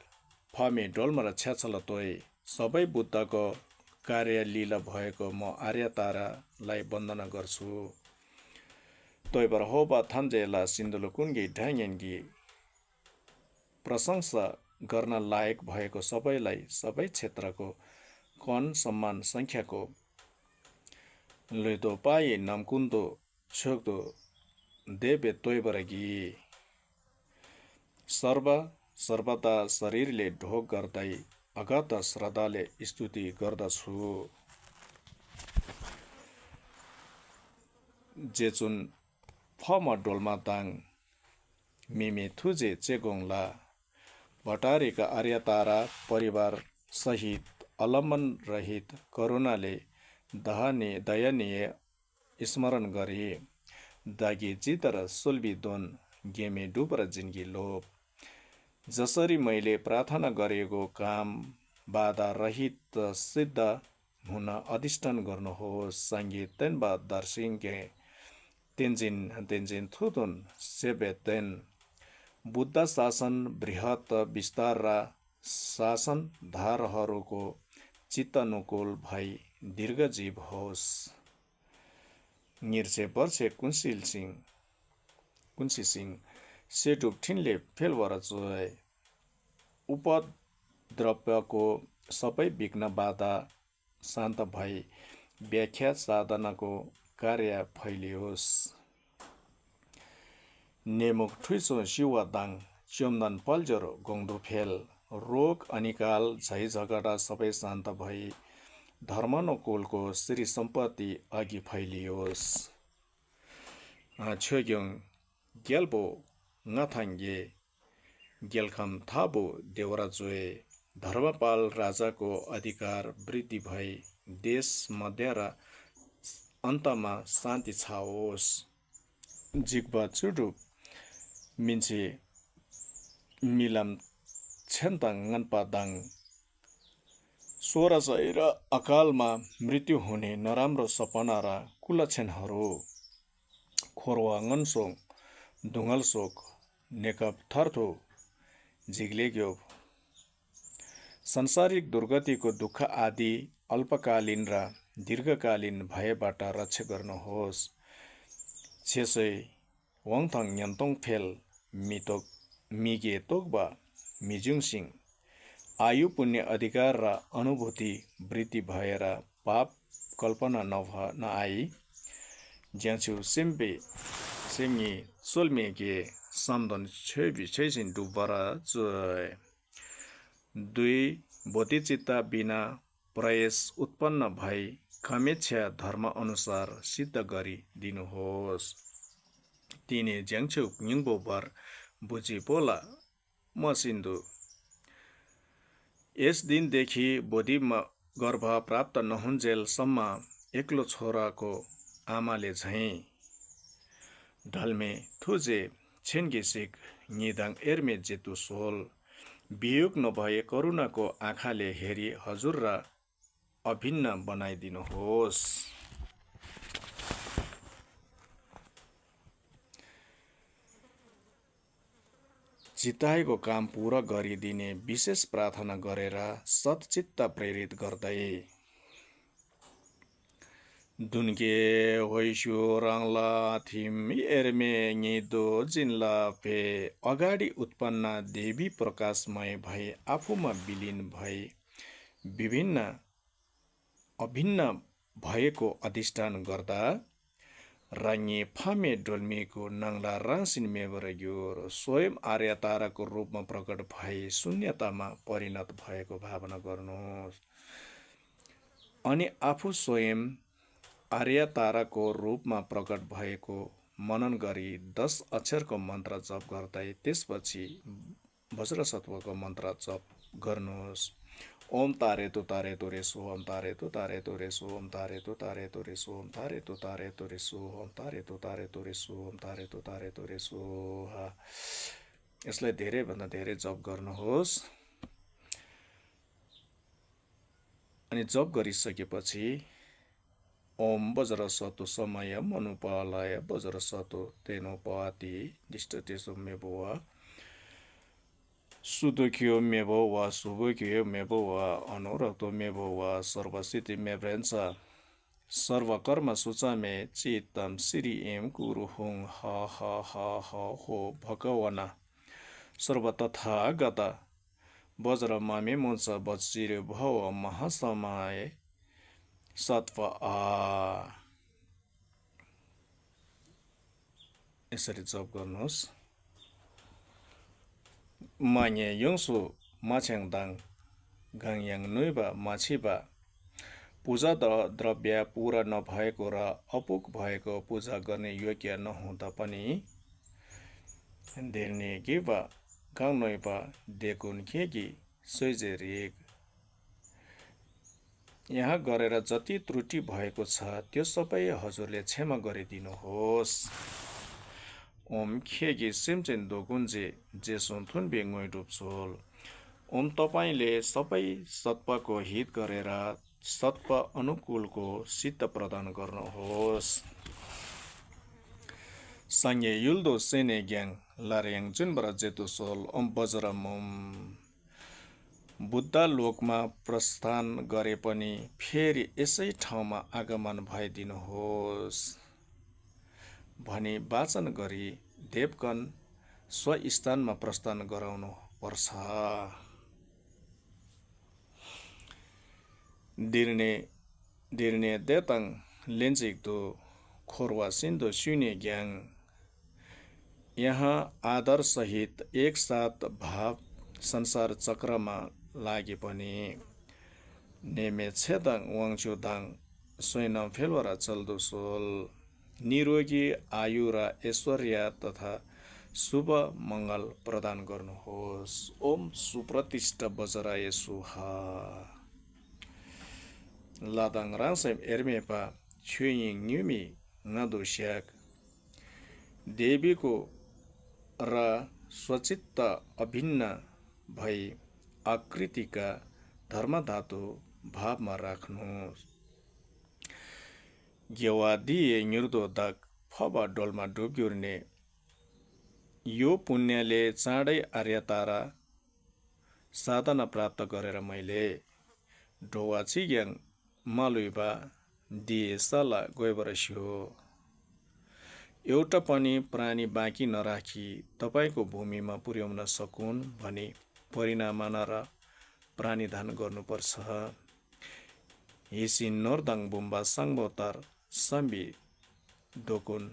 फमे डोल्मा र छ्याछल तोय सबै बुद्धको कार्यलीला भएको म आर्य तारालाई वन्दना गर्छु। तोयबर होबा थान्जेला सिन्धुलो कुन्गे ढाङ्गेन्गी प्रशंसा गर्न लायक भएको सबैलाई सबै क्षेत्रको कन सम्मान सङ्ख्याको लुदो पाए नमकुन्दो छोक्दो देवे तोयबरगी सर्वदा शरीरले ढोक गर्दै अगत श्रद्धाले स्तुति गर्दछु। जेचुन फम डोल्मा ताङ मिमे थुजे चेगोङला भटारेका आर्य तारा परिवार सहित अलम्बन रहित करुणाले दयनीय स्मरण गरे दागी जित र सोल्बी दोन गेमे डुब र जिन्गी लोप जसरी मैले प्रार्थना गरेको काम बाधा रहित सिद्ध हुन अधिष्ठान गर्नुहोस्। सङ्गीत तेन्बा दर्शिङ्गे तेन्जिन थुदुन सेबे तेन बुद्ध शासन बृहत विस्तार र शासन धारहरूको चित्तानुकूल भई दीर्घजीव होस्। निर्से वर्षे कुन्सी सिंह सेटुप ठिनले फेलवर चोय उपद्रवको सबै विघ्न बाधा शान्त भई व्याख्या साधनाको कार्य फैलियोस्। नेमुक ठुइसो शिवा दाङ च्योमदान पल्जरो गोङदो फेल रोग अनिकाल झै झगडा सबै शान्त भई धर्मानुकूलको श्री सम्पत्ति अघि फैलियोस्। छोग्योङ ग्याल्बो ngथाङ्गे ग्याल्खम थाबो देवरा जोए धर्मपाल राजाको अधिकार वृद्धि भई देश मध्य र अन्तमा शान्ति छाओस्। जिग्बा चुडुप मिन्चे मिलाम छेन्ताङ ngनपादाङ 1600 र अकालमा मृत्यु हुने नराम्रो सपना र कुलक्षणहरू खोरवा ngनसोङ दुङलसोक नेकप थर्थो झिग्लेग्यो संसारिक दुर्गतिको दुःख आदि अल्पकालीन र दीर्घकालीन भयबाट रक्षा गर्नुहोस्। 600 वाङथङ न्यान्तोङ फेल मिगे तोक्बा मिजुङसिङ आयु पुण्य अधिकार र अनुभूति वृद्धि भएर पाप कल्पना नआई ज्याछु सेम्बे सेङ्गी सोल्मेगे सामदन छैसिन डुबर चोय 2 बोधिचित्ता बिना प्रयास उत्पन्न भई कामेच्छा धर्म अनुसार सिद्ध गरी दिनुहोस्। 3 ज्याङछौ न्युङबोबर बुझी बोला मसिन्दु यस दिनदेखि बोधी गर्भ प्राप्त नहुन्जेलसम्म एक्लो छोराको आमाले झैँ ढल्मे थुजे छेन्गेसिक निदाङ एर्मे जेतु सोल वियोग नभए करुणाको आँखाले हेरी हजुर र अभिन्न बनाइदिनुहोस्। चिताएको काम पूरा गरिदिने विशेष प्रार्थना गरेर सतचित्त प्रेरित गर्दै दुन्के होइस्यो रङला थिम एर्मे निदो जिन्ला पे अगाडि उत्पन्न देवी प्रकाशमय भई आफूमा विलिन भई अभिन्न भएको अधिष्ठान गर्दा राङ्गे फामे डोल्मेको नङला रासिन मेबरग्योर स्वयं आर्य ताराको रूपमा प्रकट भई शून्यतामा परिणत भएको भावना गर्नुहोस्। अनि आफू स्वयं आर्य ताराको रूपमा प्रकट भएको मनन गरी 10 अक्षरको मन्त्र जप गर्दै त्यसपछि वज्रसत्वको मन्त्र जप गर्नुहोस्। ओम तारे तु रे सो ओम तारे तु रे सो ओम तारे तु रे सो ओम तारे तु रे सो ओम तारे तु रे सो ओम तारे तु रे सो। यसलाई धेरैभन्दा धेरै जप गर्नुहोस्। अनि जप गरिसकेपछि ओम वज्र सतु समय मनुपालय वज्र सतु तेनोपाति दिष्टतेसु मेबुवा सुदुख्यो मेबो वा सुबुख्यो मेबो वा अनुरक्तो मेबो वा सर्वसिद्धि मेभ्रेन्छ सर्वकर्म सूचामे चित्तम श्री एम कुरु हुङ ह हो भगवना सर्वतथा गता वज्र मामे मुन्छ बचिर भव महासमाय सत्व आ। यसरी जप गर्नुहोस्। मान्ये योngsु माछ्याङदाङ गाङयाङ नुइबा माछिबा पूजा द्रव्य पूरा नभएको र अपुग भएको पूजा गर्ने योग्य नहुँदा पनि धेर्ने गिबा गाउँ नैबा देकुन खेगी सोइजे रेग यहाँ गरेर जति त्रुटि भएको छ त्यो सबै हजुरले क्षमा गरिदिनुहोस्। ओम खेगी सिमचेन दोगुन्जे जेसुन थुन बेङ्गोइ डुप्छोल ओम तपाईँले सबै सत्वको हित गरेर सत्व अनुकूलको सिद्ध प्रदान गर्नुहोस्। सांगे युल्दो सेने ग्याङ लार्याङ जुनबर जेतु सोल ओम वज्रम बुद्ध लोकमा प्रस्थान गरे पनि फेरि यसै ठाउँमा आगमन भइदिनुहोस् भनी वाचन गरी देवगण स्वस्थानमा प्रस्थान गराउनु पर्छ। दिर्ने देताङ लेन्जिक्दो खोरवा सिन्धु सुने ग्याङ यहाँ आदर सहित एक साथ भाव संसार चक्रमा लागे पनि नेमे छेदाङ वाङचुदाङ स्वयं फेलवरा चल्दो सोल निरोगी आयु र ऐश्वर्य तथा शुभ मङ्गल प्रदान गर्नुहोस्। ओम सुप्रतिष्ठ वज्राय सुहा लादाङ रासैम एर्मेपा छुइङ न्युमी ngadu देवीको र स्वचित्त अभिन्न भई आकृतिका धर्मधातु भावमा राख्नुहोस्। गेवा दिए निर्दोधक फबा डोलमा डुब्युर्ने यो पुण्यले चाँडै आर्यतारा साधना प्राप्त गरेर मैले ढोवा छिग्याङ मालुइबा दिए सला गएबरस्यो। एउटा पनि प्राणी बाँकी नराखी तपाईँको भूमिमा पुर्याउन सकुन् भनी परिणाम र प्राणीदान गर्नुपर्छ। हिसी नोर्दाङ बुम्बा साङ्बोतार साम्बी दोकुन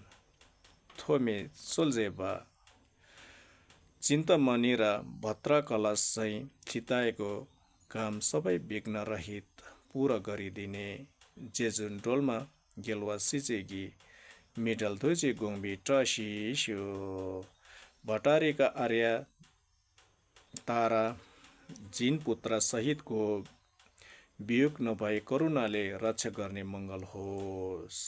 थोमे सोल्जेबा चिन्तामणि र भद्रा कलश चाहिँ चिताएको काम सबै विघ्न रहित पुरा गरिदिने। जेजुन डोलमा गेलवा सिचेगी मिडल धुजी गुङ्बी टसिस्यो। भटारीका आर्य तारा जिन पुत्र सहितको वियोग नभई करुणाले रक्षा गर्ने मङ्गल होस्।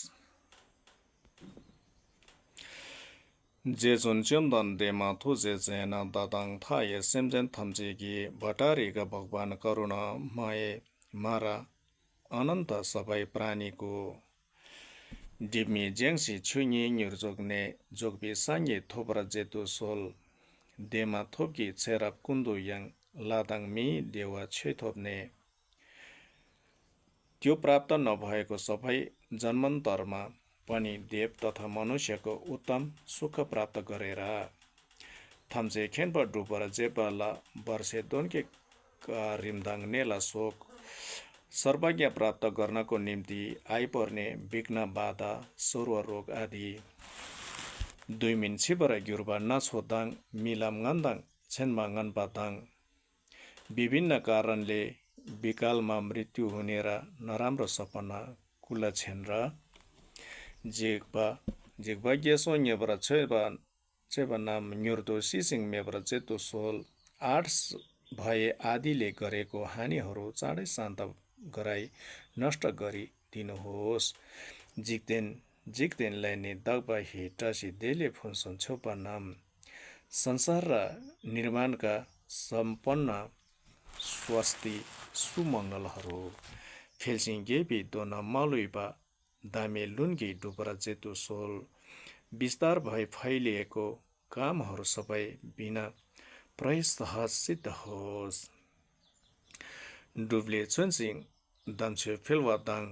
जेजुन च्योन्दन देमा थुजे जेना दादाङ थाए सेम्जेन थम्जेगी भटारीका भगवान करुणामय मारा अनन्त सबै प्राणीको डिमी ज्याङ्सी छुइनी निर्जोग्ने जोग्बी साङ्गे थोप्रा जेतु सोल देमा थोप्की छेराप कुन्दु याङ लादाङ मी देवा थोप्ने त्यो प्राप्त नभएको सबै जन्मान्तरमा पनि देव तथा मनुष्यको उत्तम सुख प्राप्त गरेर थम्जे खेन्प डुबर जेपाला वर्षे दोनके रिमदाङ नेला शोक सर्वज्ञ प्राप्त गर्नको निम्ति आइपर्ने विघ्न बाधा सर्व रोग आदि दुई मिन छिबर ग्युर्बा नाछोदाङ मिलाम गान्दाङ छेनमा गान्पादाङ विभिन्न कारणले विकालमा मृत्यु हुने र नराम्रो सपना कुला छेन र जेगबा गेसो नेबर छेबा नाम न्युर्दो सिसिङ मेबर चेतो सोल 8 भए आदिले गरेको हानिहरू चाँडै शान्त गराई नष्ट गरी दिनुहोस्। जिक्देनलाई नि दगबा हिटासी देले फुन्सन छेउपा नाम संसार र निर्माणका सम्पन्न स्वस्ति सुमङ्गलहरू फेल्सिङ गेबी दोना मालुइबा दामे लुन्गी डुबरा जेतु सोल विस्तार भई फैलिएको कामहरू सबै बिना प्रयास सहज सिद्ध होस्। डुब्ले चुन्सिङ दाम्छे फेलवा दाङ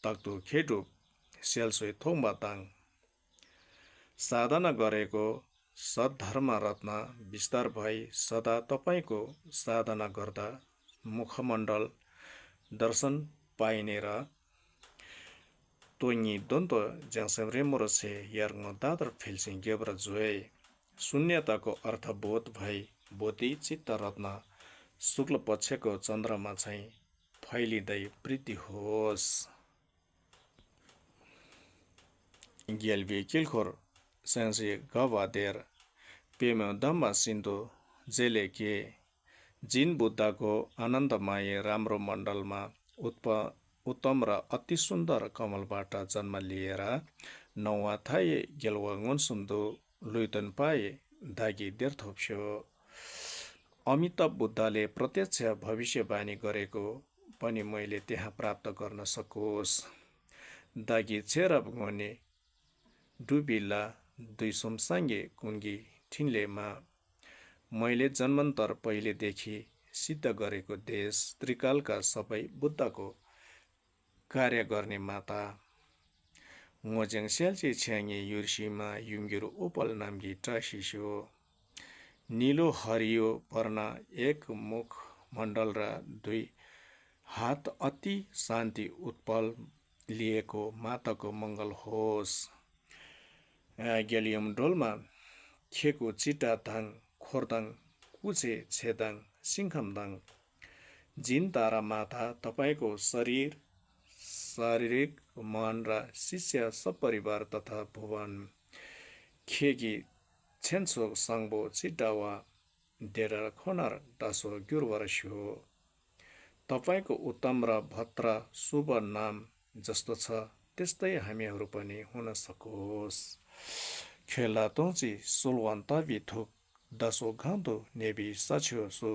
तक्तु खेडुब स्यालसोइ थोङ्बा दाङ साधना गरेको सद्धर्म रत्न विस्तार भई सदा तपाईँको साधना गर्दा मुखमण्डल दर्शन पाइने र तोङ्गी दोन्तो ज्याङ्सेम रेमोरसे यार्ङ दादर फेल्सिङ गेब्र जोए शून्यताको अर्थबोध भई बोधी चित्त रत्न शुक्ल पक्षको चन्द्रमा चाहिँ फैलिँदै वृद्धि होस्। ग्याल्बी किलखोर स्याङ्सी गवादेर पेम्यौ दम्बा सिन्धु जेलेके जिन बुद्धको आनन्दमय राम्रो मण्डलमा उत्तम र अति सुन्दर कमलबाट जन्म लिएर नौवा थाए गेलवा गुन्सुन्दु लुइतन पाए दागी देर्थोप्स्यो। अमिताभ बुद्धले प्रत्यक्ष भविष्यवाणी गरेको पनि मैले त्यहाँ प्राप्त गर्न सकोस्। दागी चेरब गोने डुबिला दुई सोमसाङ्गे कुङ्गी ठिनलेमा मैले जन्मान्तर पहिलेदेखि सिद्ध गरेको देश त्रिकालका सबै बुद्धको कार्य गर्ने माता ngojang स्याल्ची छ्याङ्गे युर्सीमा युङ्गिरो ओपल नाम्गी टासिस्यो। निलो हरियो पर्ना एक मुख मण्डल र दुई हात अति शान्ति उत्पल लिएको माताको मङ्गल होस्। ग्यालियम डोलमा खेको चिटा दाङ खोर्दाङ कुचे छेदाङ सिङ्खमदाङ जिन तारा माता तपाईँको शारीरिक मन र शिष्य सपरिवार तथा भुवन खेगी छेन्सो साङ्बो चिटावा डेरा खोनार टासो ग्युरवरस्यो। तपाईँको उत्तम र भद्र शुभ नाम जस्तो छ त्यस्तै हामीहरू पनि हुन सकोस्। खेला तोची सोलवान ताबी थुक दसो घाँदो नेबी सछ्यो सु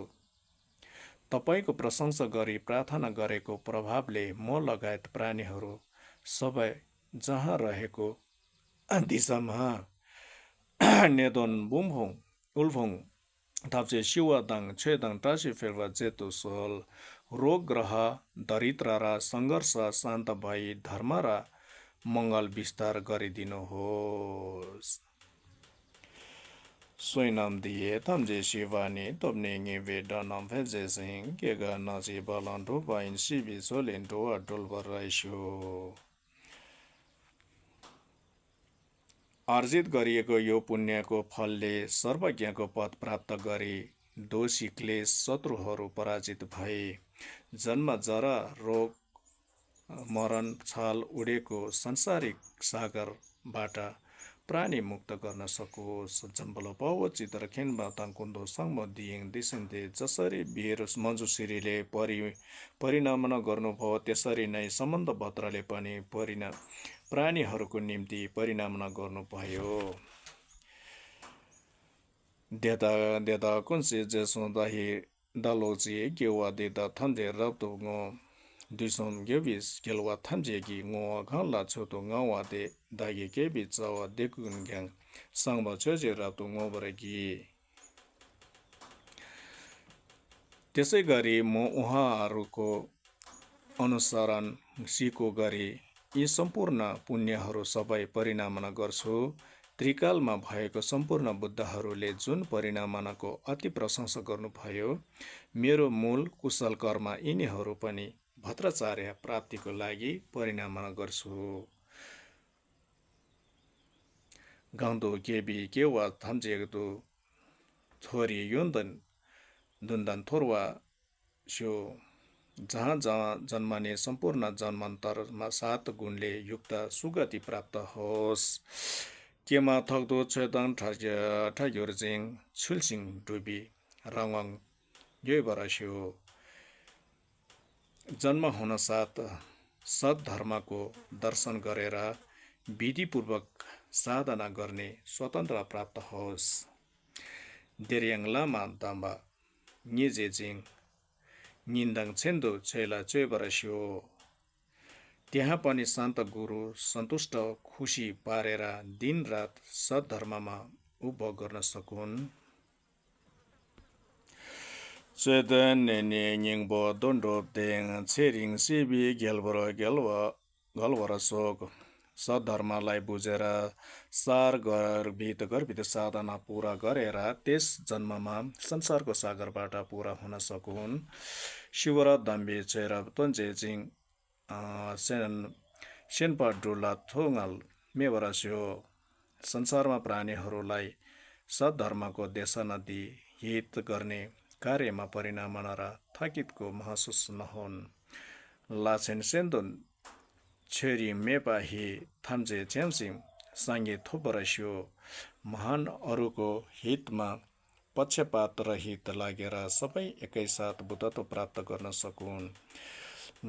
तपाईँको प्रशंसा गरी प्रार्थना गरेको प्रभावले म लगायत प्राणीहरू सबै जहाँ रहेको दिशामा नेदोन बुम्भोङ उल्भोङ थाप्चे शिवदङ छेदङ टासी फेर्वा जेतु सोल रोग ग्रह दरिद्र र सङ्घर्ष शान्त भई धर्म र मङ्गल विस्तार गरिदिनुहोस् सोइनाम दिए थाम्जे शिवानी तोप्ने वे डनाम फेजे सिंह केगा नाची बालान्टो बाइन सिबी सोलेन्टो अटोल बराइसो आर्जित गरिएको यो पुण्यको फलले सर्वज्ञको पद प्राप्त गरी दोषी क्लेश शत्रुहरू पराजित भए जन्म जरा रोग मरण छाल उडेको संसारिक सागरबाट प्राणी मुक्त गर्न सकोस् जम्बल पाव चित्र खेनमा ताङ्कुन्दो सङ्म दिएङ दिसिन्ते जसरी वीर मञ्जुश्रीले परिणामन गर्नुभयो त्यसरी नै सम्बन्ध भद्रले पनि प्राणीहरूको निम्ति परिणामन गर्नुभयो देता कुन्से जेसो दाही दालोजी गेवा देता थन्जे रब्दो दुइसोम गेबिस गेलवा थन्जेगी ngो घाला छोतो गावा दे दागे गेबि चावा देखुन ग्याङ सांबा छोजे रातो ngोबरगी त्यसै गरी म उहाँहरूको अनुसरण सिको गरी यी सम्पूर्ण पुण्यहरू सबै परिणामना गर्छु त्रिकालमा भएको सम्पूर्ण बुद्धहरूले जुन परिणामनाको अति प्रशंसा गर्नुभयो मेरो मूल कुशल कर्म यिनीहरू पनि भद्राचार्य प्राप्तिको लागि परिणामना गर्छु गाउँदो केबी केवा थम्जेगदो छोरी योन्दन दुन्दन थोरवा स्यो जहाँ जहाँ जन्मने सम्पूर्ण जन्मान्तरमा 7 गुणले युक्त सुगति प्राप्त होस् केमा थक्दो छेदन ठग्योर्जिङ छुलसिङ डुबी रङङ यो बरस्यो जन्म हुन साथ सद्धर्मको दर्शन गरेर विधिपूर्वक साधना गर्ने स्वतन्त्र प्राप्त होस् देर्याङ लामा दाम्बा निजेजिङ निन्दङ छेन्दो छेला चेबरस्यो त्यहाँ पनि शान्त गुरु सन्तुष्ट खुसी पारेर दिन रात सद्धर्ममा उपभोग गर्न सकुन् चेदन नेने निङबो दोन्डो देङ छेरिङ सिबी गेलवर सोक सद्धर्मलाई बुझेर सार गर्भित साधना पूरा गरेर त्यस जन्ममा संसारको सागरबाट पूरा हुन सकुन् शिवर दम्बी चेर तन्जेजिङ सेनपा डुला थोङल मेवरस्यो संसारमा प्राणीहरूलाई सद्धर्मको देशना दि हित गर्ने कार्यमा परिणाम र थकितको महसुस नहुन् लाछेन सेन्दुन छेरी मेपाही थाम्जे च्याम्सिङ साङ्गे थोपरस्यो महान अरूको हितमा पक्षपात रहित लागेर सबै एकैसाथ बुद्धत्व प्राप्त गर्न सकुन्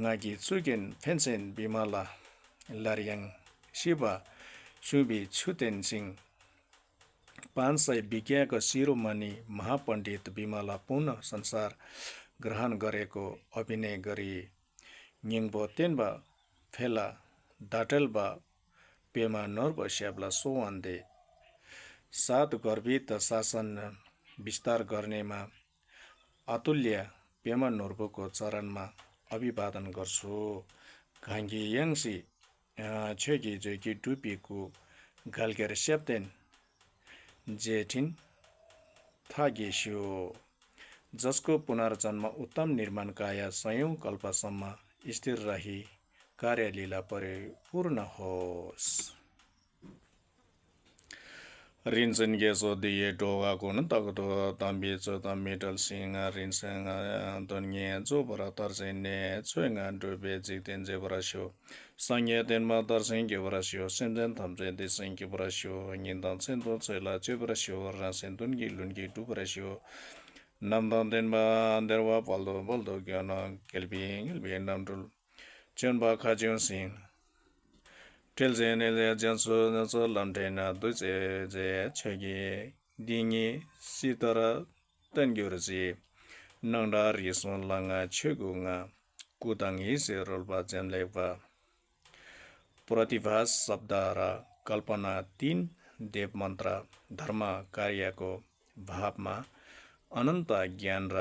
नागी चुगेन फेन्सेन बिमला लारियाङ शिवा सुबी छुतेन सिंह 500 विज्ञाको शिरोमणि महापण्डित बिमला पुनः संसार ग्रहण गरेको अभिनय गरी निङबो तेन्बा फेला डाटेलबा पेमा नर्ब स्याब्ला सोवान्दे 7 गर्भित शासन विस्तार गर्नेमा अतुल्य पेमा नर्बको चरणमा अभिवादन गर्छु घाङ्गी याङसी छेगी जोगी डुपीको गालगेर स्याप्तेन जेठिन थागेस्यो जसको पुनर्जन्म उत्तम निर्माण काया 100औं कल्पसम्म स्थिर रही कार्यलीला परिपूर्ण होस् रिन्सन गेसो दिए डोगा गुण तगदो तम्बी चो तम्बी डल सिंह रिन्सन दोन्गे जो बरा तर्सेने चोइङा डुबे जिक्तेन जे बरास्यो संगे तेनमा तर्सेङ के बरास्यो सेन्जन थम्जे देसिङ के बरास्यो निन्दन सेन्दो चैला चे बरास्यो रासेन दुन्गी लुन्गी डु बरास्यो नम्दन तेनमा देरवा बल्दो ज्ञान केल्बी नामडुल चेनबा खाजिङ सिंह टेलजेन ज्यान्सो लन्टेन दुचे जे छेगी दिङी सितर तन्ग्युरजी नङडा रिसोन लङा छेगुङा कुदाङी से रोल्बा ज्यानलेबा प्रतिभास शब्द र कल्पना 3 देव मन्त्र धर्म कार्यको भावमा अनन्त ज्ञान र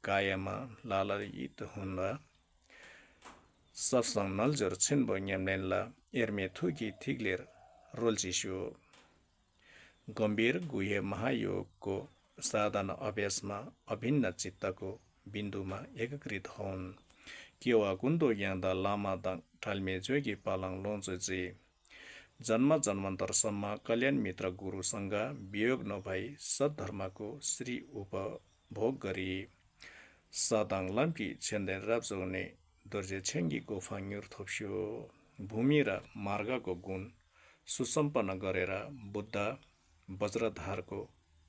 कायमा लालयित हुन र सत्सङ नल्जर छिन्बो न्याम्नेनला एर्मे थुकी थिग्लेर रोल्चिस्यो गम्भीर गुह्य महायोगको साधना अभ्यासमा अभिन्न चित्तको बिन्दुमा एकीकृत हुन् केवा कुन्दो याङ्दा लामा दाङ ठाल्मे जोगी पालाङ लोन्चोजी जन्म जन्मान्तरसम्म कल्याण मित्र गुरुसँग वियोग नभई सद्धर्मको श्री उपभोग गरी सदाङ लम्की छेन्देन राप्जोने दोर्जे छेङ्गी गोफाङ्युर थोप्स्यो भूमि र मार्गको गुण सुसम्पन्न गरेर बुद्ध वज्रधारको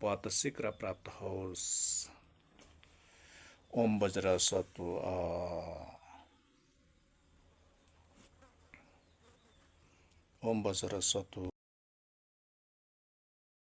पद शीघ्र प्राप्त होस्। ओम वज्र सत्व ओम वज्र सत्व